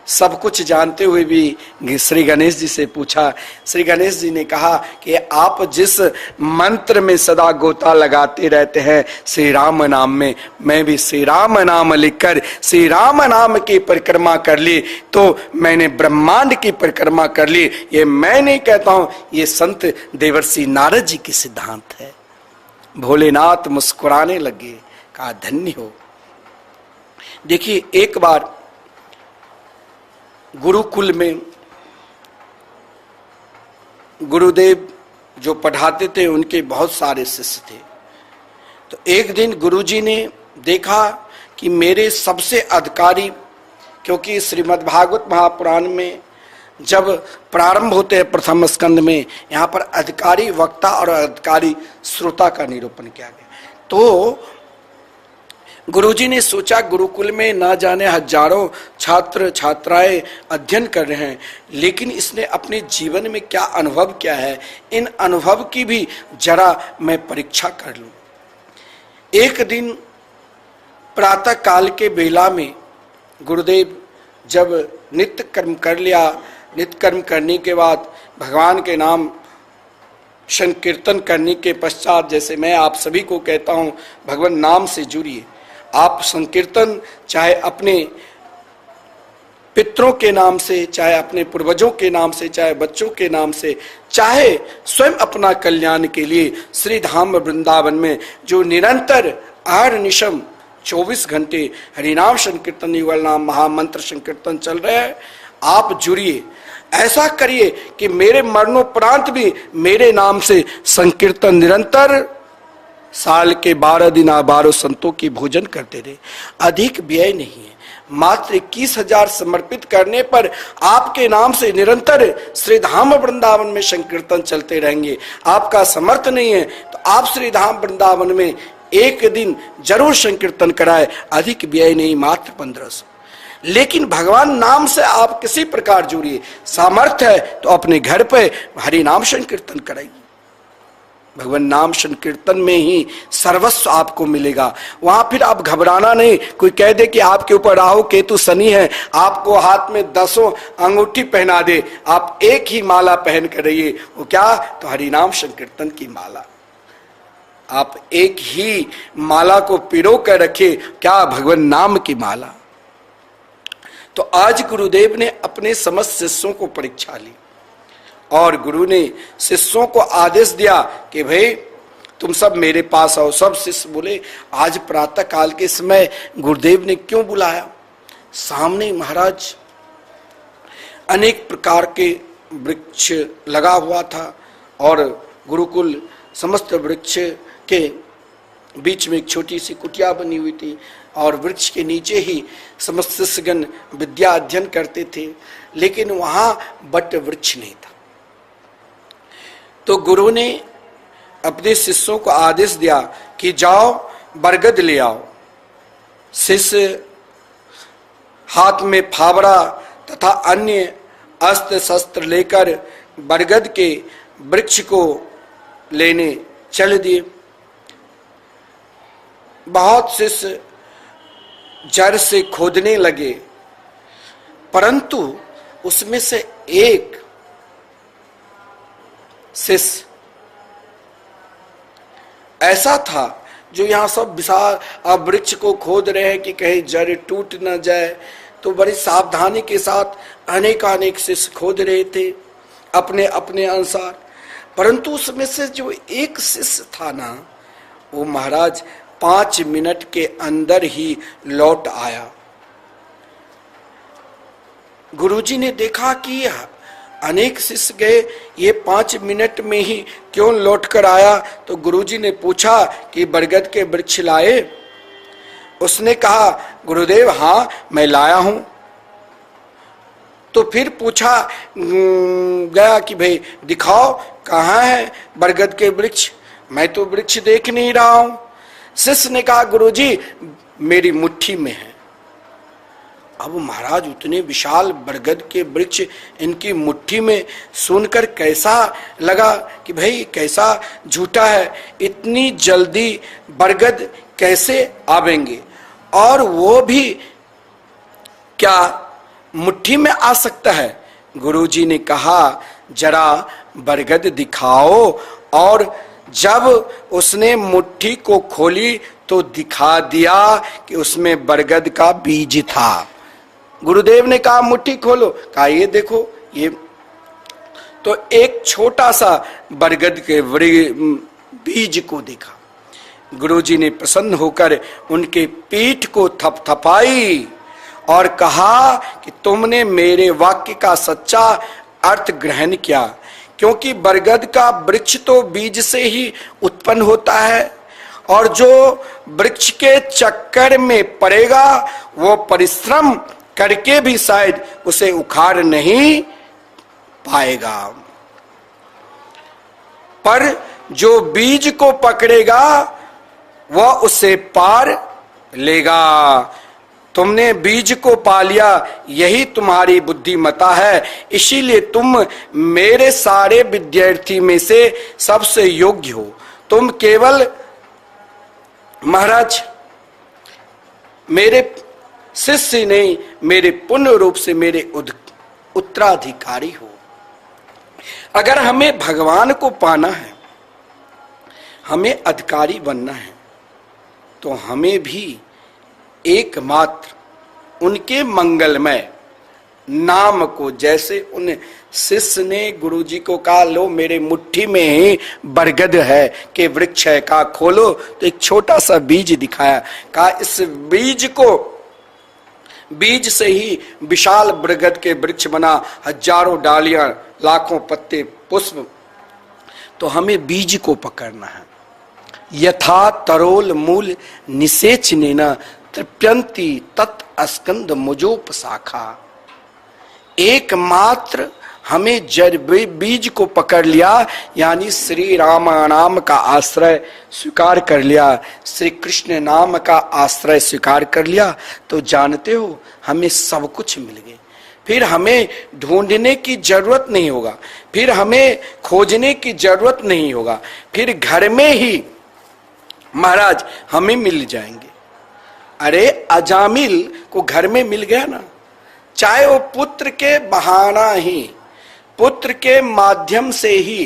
सब कुछ जानते हुए भी श्री गणेश जी से पूछा। श्री गणेश जी ने कहा कि आप जिस मंत्र में सदा गोता लगाते रहते हैं श्री राम नाम में, मैं भी श्री राम नाम लिखकर श्री राम नाम की परिक्रमा कर ली तो मैंने ब्रह्मांड की परिक्रमा कर ली। ये मैं नहीं कहता हूं, ये संत देवर्षि नारद जी की सिद्धांत है। भोलेनाथ मुस्कुराने लगे, कहा धन्य हो। देखिए एक बार गुरुकुल में गुरुदेव जो पढ़ाते थे उनके बहुत सारे शिष्य थे। तो एक दिन गुरुजी ने देखा कि मेरे सबसे अधिकारी, क्योंकि श्रीमद् भागवत महापुराण में जब प्रारंभ होते हैं प्रथम स्कंद में, यहाँ पर अधिकारी वक्ता और अधिकारी श्रोता का निरूपण किया गया। तो गुरुजी ने सोचा गुरुकुल में ना जाने हजारों छात्र छात्राएं अध्ययन कर रहे हैं, लेकिन इसने अपने जीवन में क्या अनुभव किया है, इन अनुभव की भी जरा मैं परीक्षा कर लूं। एक दिन प्रातः काल के बेला में गुरुदेव जब नित्य कर्म कर लिया, नित्य कर्म करने के बाद भगवान के नाम संकीर्तन करने के पश्चात, जैसे मैं आप सभी को कहता हूं, भगवान नाम से जुड़िए। आप संकीर्तन चाहे अपने पितरों के नाम से, चाहे अपने पूर्वजों के नाम से, चाहे बच्चों के नाम से, चाहे स्वयं अपना कल्याण के लिए श्री धाम वृंदावन में जो निरंतर अहर्निशम 24 घंटे हरिनाम संकीर्तन युगल नाम महामंत्र संकीर्तन चल रहे हैं, आप जुड़िए। ऐसा करिए कि मेरे मरणोपरांत भी मेरे नाम से संकीर्तन निरंतर साल के 12 दिन 12 संतों की भोजन करते रहे। अधिक व्यय नहीं है, मात्र 21,000 समर्पित करने पर आपके नाम से निरंतर श्री धाम वृंदावन में संकीर्तन चलते रहेंगे। आपका समर्थ नहीं है तो आप श्री धाम वृंदावन में एक दिन जरूर संकीर्तन कराए। अधिक व्यय नहीं, मात्र 1500। लेकिन भगवान नाम से आप किसी प्रकार जुड़िए। सामर्थ्य है तो अपने घर पे हरि नाम संकीर्तन कराइए। भगवान नाम संकीर्तन में ही सर्वस्व आपको मिलेगा। वहां फिर आप घबराना नहीं। कोई कह दे कि आपके ऊपर राहु केतु शनि है, आपको हाथ में 10 अंगूठी पहना दे, आप एक ही माला पहन कर रहिए। वो क्या? तो हरिनाम संकीर्तन की माला। आप एक ही माला को पिरो कर रखिए। क्या? भगवान नाम की माला। तो आज गुरुदेव ने अपने समस्त शिष्यों को परीक्षा ली और गुरु ने शिष्यों को आदेश दिया कि भाई तुम सब मेरे पास आओ। सब शिष्य बोले आज प्रातः काल के समय गुरुदेव ने क्यों बुलाया? सामने महाराज अनेक प्रकार के वृक्ष लगा हुआ था और गुरुकुल समस्त वृक्ष के बीच में एक छोटी सी कुटिया बनी हुई थी और वृक्ष के नीचे ही समस्त शिष्यगण विद्या अध्ययन करते थे, लेकिन वहां बट वृक्ष नहीं था। तो गुरु ने अपने शिष्यों को आदेश दिया कि जाओ बरगद ले आओ। शिष्य हाथ में फावड़ा तथा अन्य अस्त्र शस्त्र लेकर बरगद के वृक्ष को लेने चल दिए। बहुत शिष्य जड़ से खोदने लगे, परंतु उसमें से एक शिष्य ऐसा था जो यहां सब विशाल अब वृक्ष को खोद रहे हैं कि कहीं जड़ टूट न जाए, तो बड़ी सावधानी के साथ अनेकानेक शिष्य खोद रहे थे अपने अपने अनुसार। परंतु उसमें से जो एक शिष्य था ना, वो महाराज 5 मिनट के अंदर ही लौट आया। गुरुजी ने देखा कि अनेक शिष्य गए, ये 5 मिनट में ही क्यों लौट कर आया? तो गुरुजी ने पूछा कि बरगद के वृक्ष लाए? उसने कहा गुरुदेव हाँ मैं लाया हूं। तो फिर पूछा गया कि भाई दिखाओ कहाँ है बरगद के वृक्ष? मैं तो वृक्ष देख नहीं रहा हूं। शिष्य ने कहा गुरुजी मेरी मुट्ठी में है। अब महाराज उतने विशाल बरगद के वृक्ष इनकी मुट्ठी में सुनकर कैसा लगा कि भाई कैसा झूठा है, इतनी जल्दी बरगद कैसे आवेंगे? और वो भी क्या मुट्ठी में आ सकता है? गुरुजी ने कहा जरा बरगद दिखाओ। और जब उसने मुट्ठी को खोली तो दिखा दिया कि उसमें बरगद का बीज था। गुरुदेव ने कहा मुट्ठी खोलो, कहा ये देखो ये। तो एक छोटा सा बरगद के बीज को देखा। गुरुजी ने प्रसन्न होकर उनके पीठ को थपथपाई और कहा कि तुमने मेरे वाक्य का सच्चा अर्थ ग्रहण किया, क्योंकि बरगद का वृक्ष तो बीज से ही उत्पन्न होता है और जो वृक्ष के चक्कर में पड़ेगा वो परिश्रम करके भी शायद उसे उखाड़ नहीं पाएगा, पर जो बीज को पकड़ेगा वह उसे पार लेगा। तुमने बीज को पा लिया, यही तुम्हारी बुद्धिमता है, इसीलिए तुम मेरे सारे विद्यार्थी में से सबसे योग्य हो। तुम केवल महाराज मेरे शिष्य नहीं, मेरे पूर्ण रूप से मेरे उत्तराधिकारी हो। अगर हमें भगवान को पाना है, हमें अधिकारी बनना है, तो हमें भी एकमात्र उनके मंगलमय नाम को, जैसे उन शिष्य ने गुरुजी को कहा, लो मेरे मुट्ठी में ही बरगद है कि वृक्ष है, कहा खोलो, तो एक छोटा सा बीज दिखाया, कहा इस बीज से ही विशाल बरगद के वृक्ष बना, हजारों डालियां, लाखों पत्ते, पुष्प। तो हमें बीज को पकड़ना है। यथा तरोल मूल निषेचनेन तृप्यन्ति तत् अस्कंद मुजोपशाखा। एकमात्र हमें जड़ बीज को पकड़ लिया, यानी श्री राम नाम का आश्रय स्वीकार कर लिया, श्री कृष्ण नाम का आश्रय स्वीकार कर लिया, तो जानते हो हमें सब कुछ मिल गए। फिर हमें ढूंढने की जरूरत नहीं होगा, फिर हमें खोजने की जरूरत नहीं होगा, फिर घर में ही महाराज हमें मिल जाएंगे। अरे अजामिल को घर में मिल गया ना, चाहे वो पुत्र के बहाना ही, पुत्र के माध्यम से ही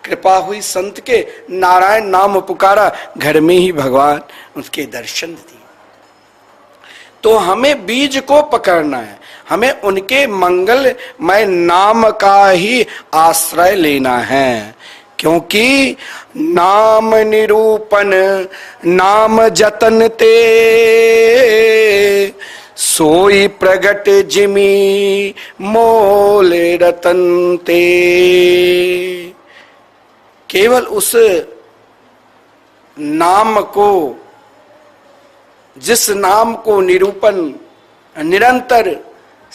कृपा हुई, संत के नारायण नाम पुकारा, घर में ही भगवान उसके दर्शन दिए। तो हमें बीज को पकड़ना है, हमें उनके मंगलमय नाम का ही आश्रय लेना है, क्योंकि नाम निरूपण नाम जतन ते सोई प्रगट जिमी मोल रतन ते। केवल उस नाम को, जिस नाम को निरूपण निरंतर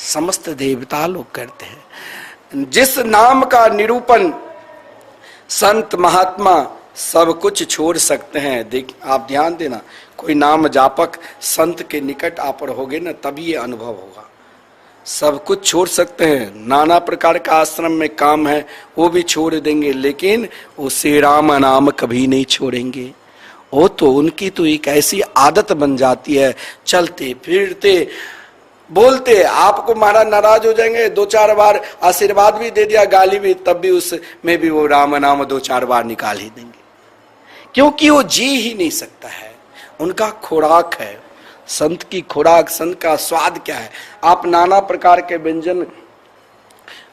समस्त देवता लोग करते हैं, जिस नाम का निरूपण संत महात्मा सब कुछ छोड़ सकते हैं। देख आप ध्यान देना, कोई नाम जापक संत के निकट आप रहोगे ना, तभी ये अनुभव होगा। सब कुछ छोड़ सकते हैं, नाना प्रकार का आश्रम में काम है वो भी छोड़ देंगे, लेकिन वो श्री राम नाम कभी नहीं छोड़ेंगे। वो तो उनकी तो एक ऐसी आदत बन जाती है, चलते फिरते बोलते, आपको महाराज नाराज हो जाएंगे, दो चार बार आशीर्वाद भी दे दिया, गाली भी, तब भी उसमें भी वो राम नाम दो चार बार निकाल ही देंगे, क्योंकि वो जी ही नहीं सकता है। उनका खुराक है, संत की खुराक, संत का स्वाद क्या है। आप नाना प्रकार के व्यंजन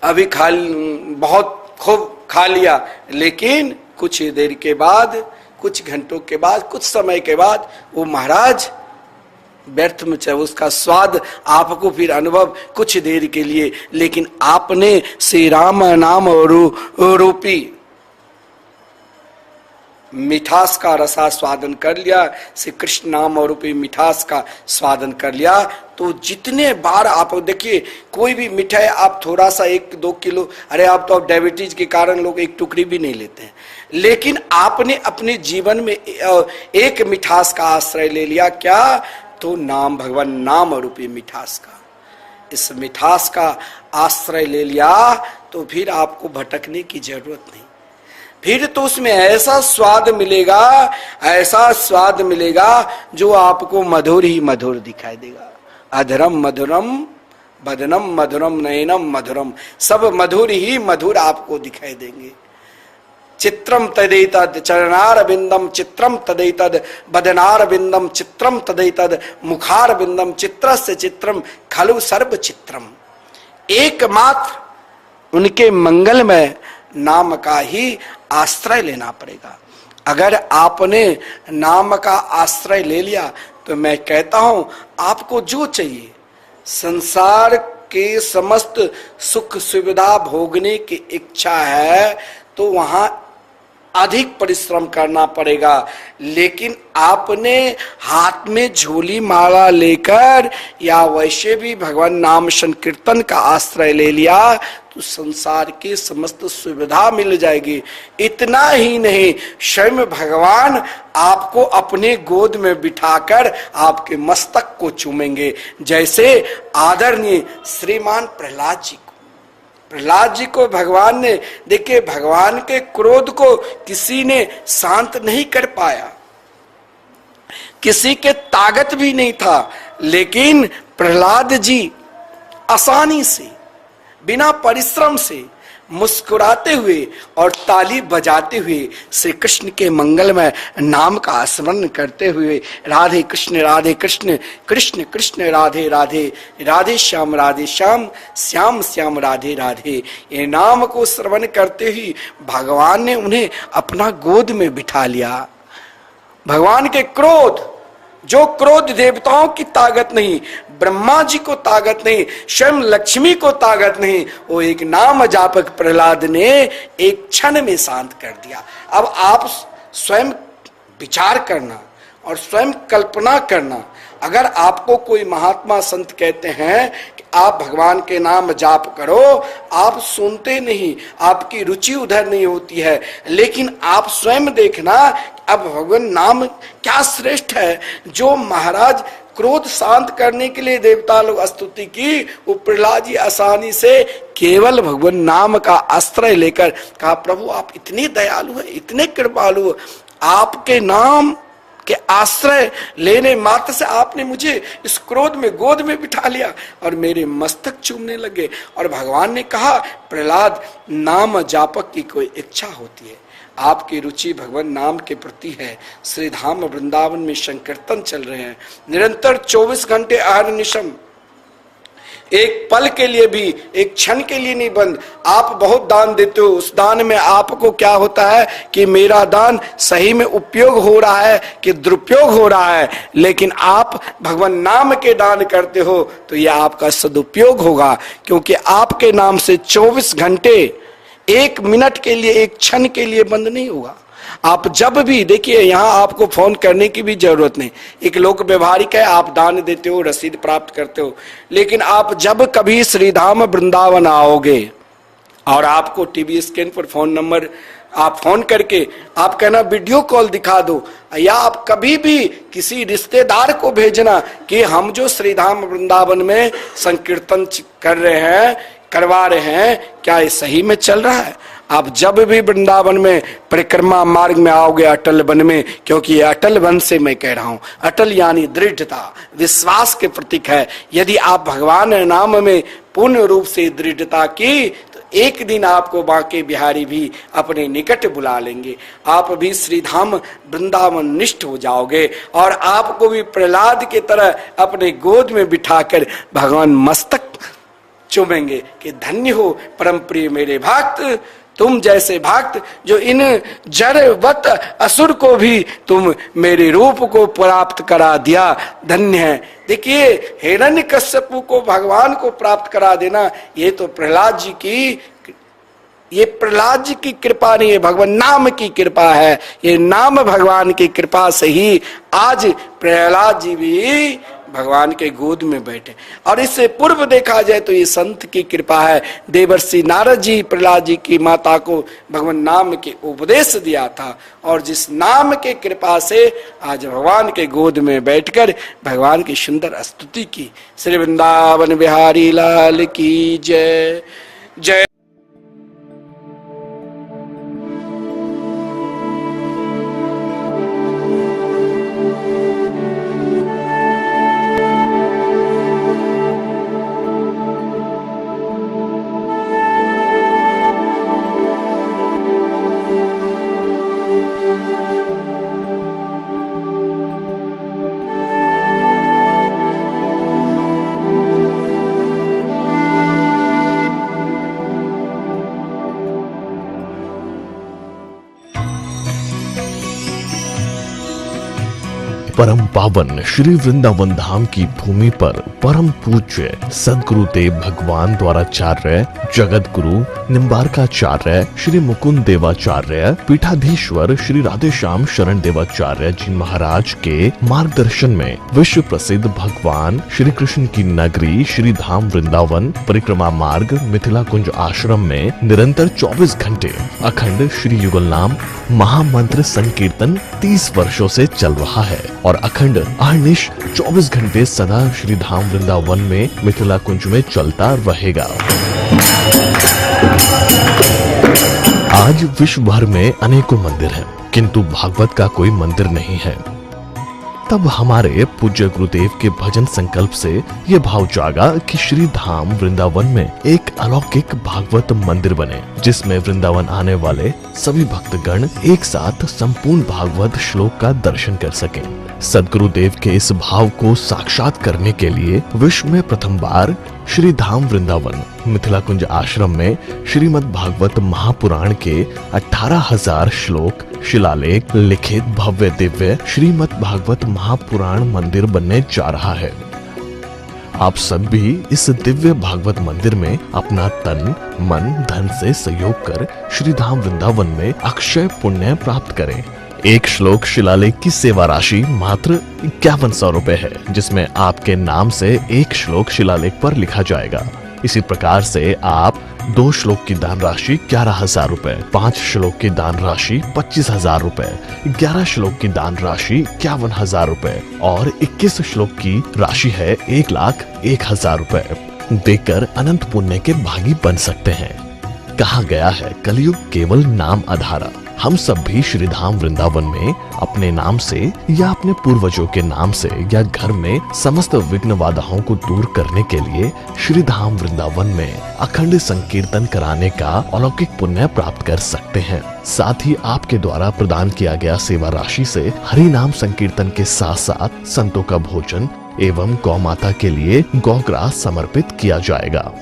अभी बहुत खूब खा लिया, लेकिन कुछ देर के बाद, कुछ घंटों के बाद, कुछ समय के बाद वो महाराज व्यर्थ में, चाहे उसका स्वाद आपको फिर अनुभव कुछ देर के लिए, लेकिन आपने श्री राम नाम रूपी मिठास का रसा स्वादन कर लिया, श्री कृष्ण नाम रूपी मिठास का स्वादन कर लिया, तो जितने बार आप देखिए, कोई भी मिठाई आप थोड़ा सा 1-2 किलो, अरे आप तो डायबिटीज के कारण लोग एक टुकड़ी भी नहीं लेते हैं, लेकिन आपने अपने जीवन में एक मिठास का आश्रय ले लिया, क्या? तो नाम, भगवान नाम रूपी मिठास का, इस मिठास का आश्रय ले लिया, तो फिर आपको भटकने की जरूरत नहीं। फिर तो उसमें ऐसा स्वाद मिलेगा, ऐसा स्वाद मिलेगा जो आपको मधुर ही मधुर दिखाई देगा। अधरम मधुरम बदनम मधुरम नयनम मधुरम, सब मधुर ही मधुर आपको दिखाई देंगे। चित्रम तदैतद चरणारविंदम चित्रम तदैतद बदनारविंदम चित्रम तदैतद मुखारविंदम चित्रस्य चित्रम खलु सर्व चित्रम। एकमात्र उनके मंगलमय नाम का ही आश्रय लेना पड़ेगा। अगर आपने नाम का आश्रय ले लिया, तो मैं कहता हूं आपको जो चाहिए, संसार के समस्त सुख सुविधा भोगने की इच्छा है, तो वहां अधिक परिश्रम करना पड़ेगा, लेकिन आपने हाथ में झोली माला लेकर या वैसे भी भगवान नाम संकीर्तन का आश्रय ले लिया, तो संसार की समस्त सुविधा मिल जाएगी। इतना ही नहीं, स्वयं भगवान आपको अपने गोद में बिठाकर आपके मस्तक को चूमेंगे, जैसे आदरणीय श्रीमान प्रहलाद जी को। प्रहलाद जी को भगवान ने, देखिए भगवान के क्रोध को किसी ने शांत नहीं कर पाया, किसी के ताकत भी नहीं था, लेकिन प्रहलाद जी आसानी से, बिना परिश्रम से, मुस्कुराते हुए और ताली बजाते हुए श्री कृष्ण के मंगलमय नाम का स्मरण करते हुए राधे कृष्ण कृष्ण कृष्ण राधे राधे, राधे श्याम श्याम श्याम राधे राधे, ये नाम को श्रवण करते ही भगवान ने उन्हें अपना गोद में बिठा लिया। भगवान के क्रोध, जो क्रोध देवताओं की ताकत नहीं, ब्रह्मा जी को ताकत नहीं, स्वयं लक्ष्मी को ताकत नहीं, वो एक नाम जापक प्रहलाद ने एक क्षण में शांत कर दिया। अब आप स्वयं विचार करना और स्वयं कल्पना करना, अगर आपको कोई महात्मा संत कहते हैं कि आप भगवान के नाम जाप करो, आप सुनते नहीं, आपकी रुचि उधर नहीं होती है, लेकिन आप स्वयं देखना अब भगवान नाम क्या श्रेष्ठ है। जो महाराज क्रोध शांत करने के लिए देवता लोग स्तुति की, वो प्रहलाद जी आसानी से केवल भगवान नाम का आश्रय लेकर कहा, प्रभु आप इतने दयालु हैं, इतने कृपालु, आपके नाम के आश्रय लेने मात्र से आपने मुझे इस क्रोध में गोद में बिठा लिया और मेरे मस्तक चूमने लगे। और भगवान ने कहा, प्रहलाद नाम जापक की कोई इच्छा होती है, आपकी रुचि भगवान नाम के प्रति है। श्री धाम वृंदावन में संकीर्तन चल रहे हैं निरंतर 24 घंटे अहर्निशम, एक पल के लिए भी, एक क्षण के लिए नहीं बंद। आप बहुत दान देते हो, उस दान में आपको क्या होता है कि मेरा दान सही में उपयोग हो रहा है कि दुरुपयोग हो रहा है, लेकिन आप भगवान नाम के दान करते हो तो यह आपका सदुपयोग होगा, क्योंकि आपके नाम से 24 घंटे, एक मिनट के लिए, एक क्षण के लिए बंद नहीं होगा। आप जब भी देखिए, यहाँ आपको फोन करने की भी जरूरत नहीं, एक लोक व्यवहारिक है, आप दान देते हो, रसीद प्राप्त करते हो, लेकिन आप जब कभी श्रीधाम वृंदावन आओगे और आपको टीवी स्क्रीन पर फोन नंबर, आप फोन करके आप कहना वीडियो कॉल दिखा दो, या आप कभी भी किसी रिश्तेदार को भेजना कि हम जो श्रीधाम वृंदावन में संकीर्तन कर रहे हैं, करवा रहे हैं, क्या ये सही में चल रहा है। आप जब भी वृंदावन में परिक्रमा मार्ग में आओगे अटल वन में, क्योंकि ये अटल वन से मैं कह रहा हूं, अटल यानी दृढ़ता, विश्वास के प्रतीक है। यदि आप भगवान नाम में पूर्ण रूप से दृढ़ता की तो एक दिन आपको बांके बिहारी भी अपने निकट बुला लेंगे, आप भी श्रीधाम वृंदावन निष्ठ हो जाओगे और आपको भी प्रहलाद की तरह अपने गोद में बिठाकर भगवान मस्तक चूमेंगे कि धन्य हो परम प्रिय मेरे भक्त, तुम जैसे भक्त जो इन जड़वत असुर को भी तुम मेरे रूप को प्राप्त करा दिया, धन्य है। देखिए, हिरण्यकश्यपु को भगवान को प्राप्त करा देना, ये तो प्रहलाद जी की, ये प्रहलाद जी की कृपा नहीं है, भगवान नाम की कृपा है। ये नाम भगवान की कृपा से ही आज प्रहलाद जी भी भगवान के गोद में बैठे। और इससे पूर्व देखा जाए तो ये संत की कृपा है। देवर्षि नारद जी प्रहलाद जी की माता को भगवान नाम के उपदेश दिया था, और जिस नाम के कृपा से आज भगवान के गोद में बैठकर भगवान की सुंदर स्तुति की। श्री वृंदावन बिहारी लाल की जय जय। परम पावन श्री वृंदावन धाम की भूमि पर परम पूज्य सदगुरुदेव भगवान द्वाराचार्य जगत गुरु निम्बारकाचार्य श्री मुकुंद देवाचार्य पीठाधीश्वर श्री राधेश्याम शरण देवाचार्य जी महाराज के मार्गदर्शन में विश्व प्रसिद्ध भगवान श्री कृष्ण की नगरी श्री धाम वृंदावन परिक्रमा मार्ग मिथिला कुंज आश्रम में निरंतर 24 घंटे अखंड श्री युगल नाम महामंत्र संकीर्तन 30 वर्षों से चल रहा है, और अखंड अहर्निश 24 घंटे सदा श्री धाम वृंदावन में मिथिला कुंज में चलता रहेगा। आज विश्व भर में अनेकों मंदिर हैं, किंतु भागवत का कोई मंदिर नहीं है। तब हमारे पूज्य गुरुदेव के भजन संकल्प से ये भाव जागा कि श्री धाम वृंदावन में एक अलौकिक भागवत मंदिर बने, जिसमें वृंदावन आने वाले सभी भक्तगण एक साथ संपूर्ण भागवत श्लोक का दर्शन कर सकें। सदगुरुदेव के इस भाव को साक्षात करने के लिए विश्व में प्रथम बार श्री धाम वृंदावन मिथिला कुंज आश्रम में श्रीमद् भागवत महापुराण के 18,000 श्लोक शिलालेख लिखित भव्य दिव्य श्रीमद् भागवत महापुराण मंदिर बनने जा रहा है। आप सब भी इस दिव्य भागवत मंदिर में अपना तन मन धन से सहयोग कर श्री धाम वृंदावन में अक्षय पुण्य प्राप्त करें। एक श्लोक शिलालेख की सेवा राशि मात्र 5100 रुपए है, जिसमें आपके नाम से एक श्लोक शिलालेख पर लिखा जाएगा। इसी प्रकार से आप 2 श्लोक की दान राशि 11,000 रुपए, 5 श्लोक की दान राशि 25,000 रुपए, 11 श्लोक की दान राशि 51,000 रुपए और 21 श्लोक की राशि है 1,01,000 रुपए देकर अनंत पुण्य के भागी बन सकते हैं। कहा गया है कलयुग केवल नाम आधारा। हम सब भी श्री धाम वृंदावन में अपने नाम से या अपने पूर्वजों के नाम से या घर में समस्त विघ्न बाधाओं को दूर करने के लिए श्री धाम वृंदावन में अखंड संकीर्तन कराने का अलौकिक पुण्य प्राप्त कर सकते हैं। साथ ही आपके द्वारा प्रदान किया गया सेवा राशि से हरि नाम संकीर्तन के साथ साथ संतों का भोजन एवं गौ माता के लिए गौग्रास समर्पित किया जाएगा।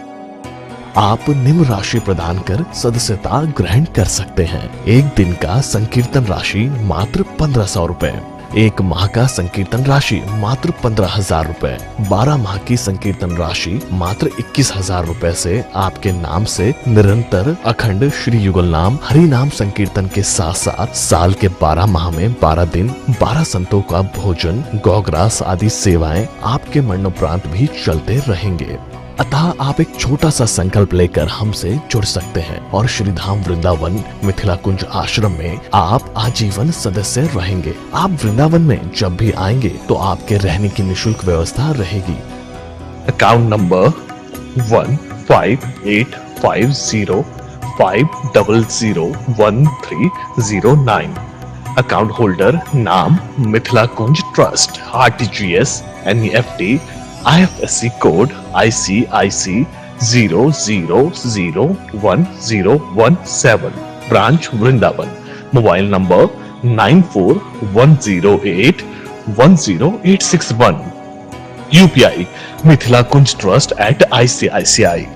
आप निम्न राशि प्रदान कर सदस्यता ग्रहण कर सकते हैं। एक दिन का संकीर्तन राशि मात्र 1500 रुपए, एक माह का संकीर्तन राशि मात्र 15,000 रुपए, 12 माह की संकीर्तन राशि मात्र 21,000 रुपए से आपके नाम से निरंतर अखंड श्री युगल नाम हरि नाम संकीर्तन के साथ साथ साल के 12 माह में 12 दिन 12 संतों का भोजन गौग्रास आदि सेवाएं आपके मरणोपरांत भी चलते रहेंगे। अतः आप एक छोटा सा संकल्प लेकर हमसे जुड़ सकते हैं और श्री धाम वृंदावन मिथिला कुंज आश्रम में आप आजीवन सदस्य रहेंगे। आप वृंदावन में जब भी आएंगे तो आपके रहने की निशुल्क व्यवस्था रहेगी। Account number 158505001309। अकाउंट होल्डर नाम Mithila Kunj trust, RTGS, NEFT, IFSC code ICIC 00011017। Branch Vrindavan. Mobile number 9410810861। UPI Mithila Kunj trust @ICICI।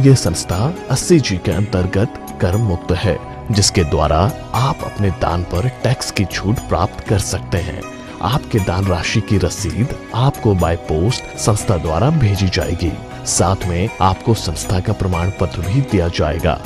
ये संस्था 80G के अंतर्गत कर मुक्त है, जिसके द्वारा आप अपने दान पर टैक्स की छूट प्राप्त कर सकते हैं। आपके दान राशि की रसीद आपको बाय पोस्ट संस्था द्वारा भेजी जाएगी। साथ में आपको संस्था का प्रमाण पत्र भी दिया जाएगा।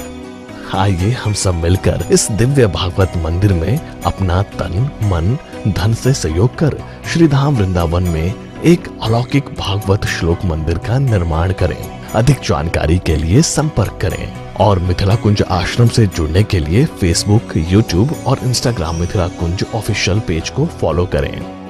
आइए हम सब मिलकर इस दिव्य भागवत मंदिर में अपना तन मन धन से सहयोग कर श्री धाम वृंदावन में एक अलौकिक भागवत श्लोक मंदिर का निर्माण करें। अधिक जानकारी के लिए संपर्क करें और मिथिला कुंज आश्रम से जुड़ने के लिए फेसबुक, यूट्यूब और इंस्टाग्राम मिथिला कुंज ऑफिशियल पेज को फॉलो करें।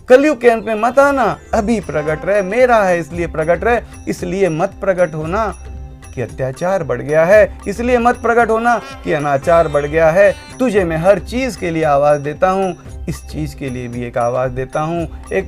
कलयुग के अंत में मत आना, अभी प्रकट रहे, मेरा है इसलिए प्रकट रहे। इसलिए मत प्रकट होना कि अत्याचार बढ़ गया है, इसलिए मत प्रकट होना कि अनाचार बढ़ गया है। तुझे मैं हर चीज के लिए आवाज देता हूँ, इस चीज के लिए भी एक आवाज देता हूँ। एक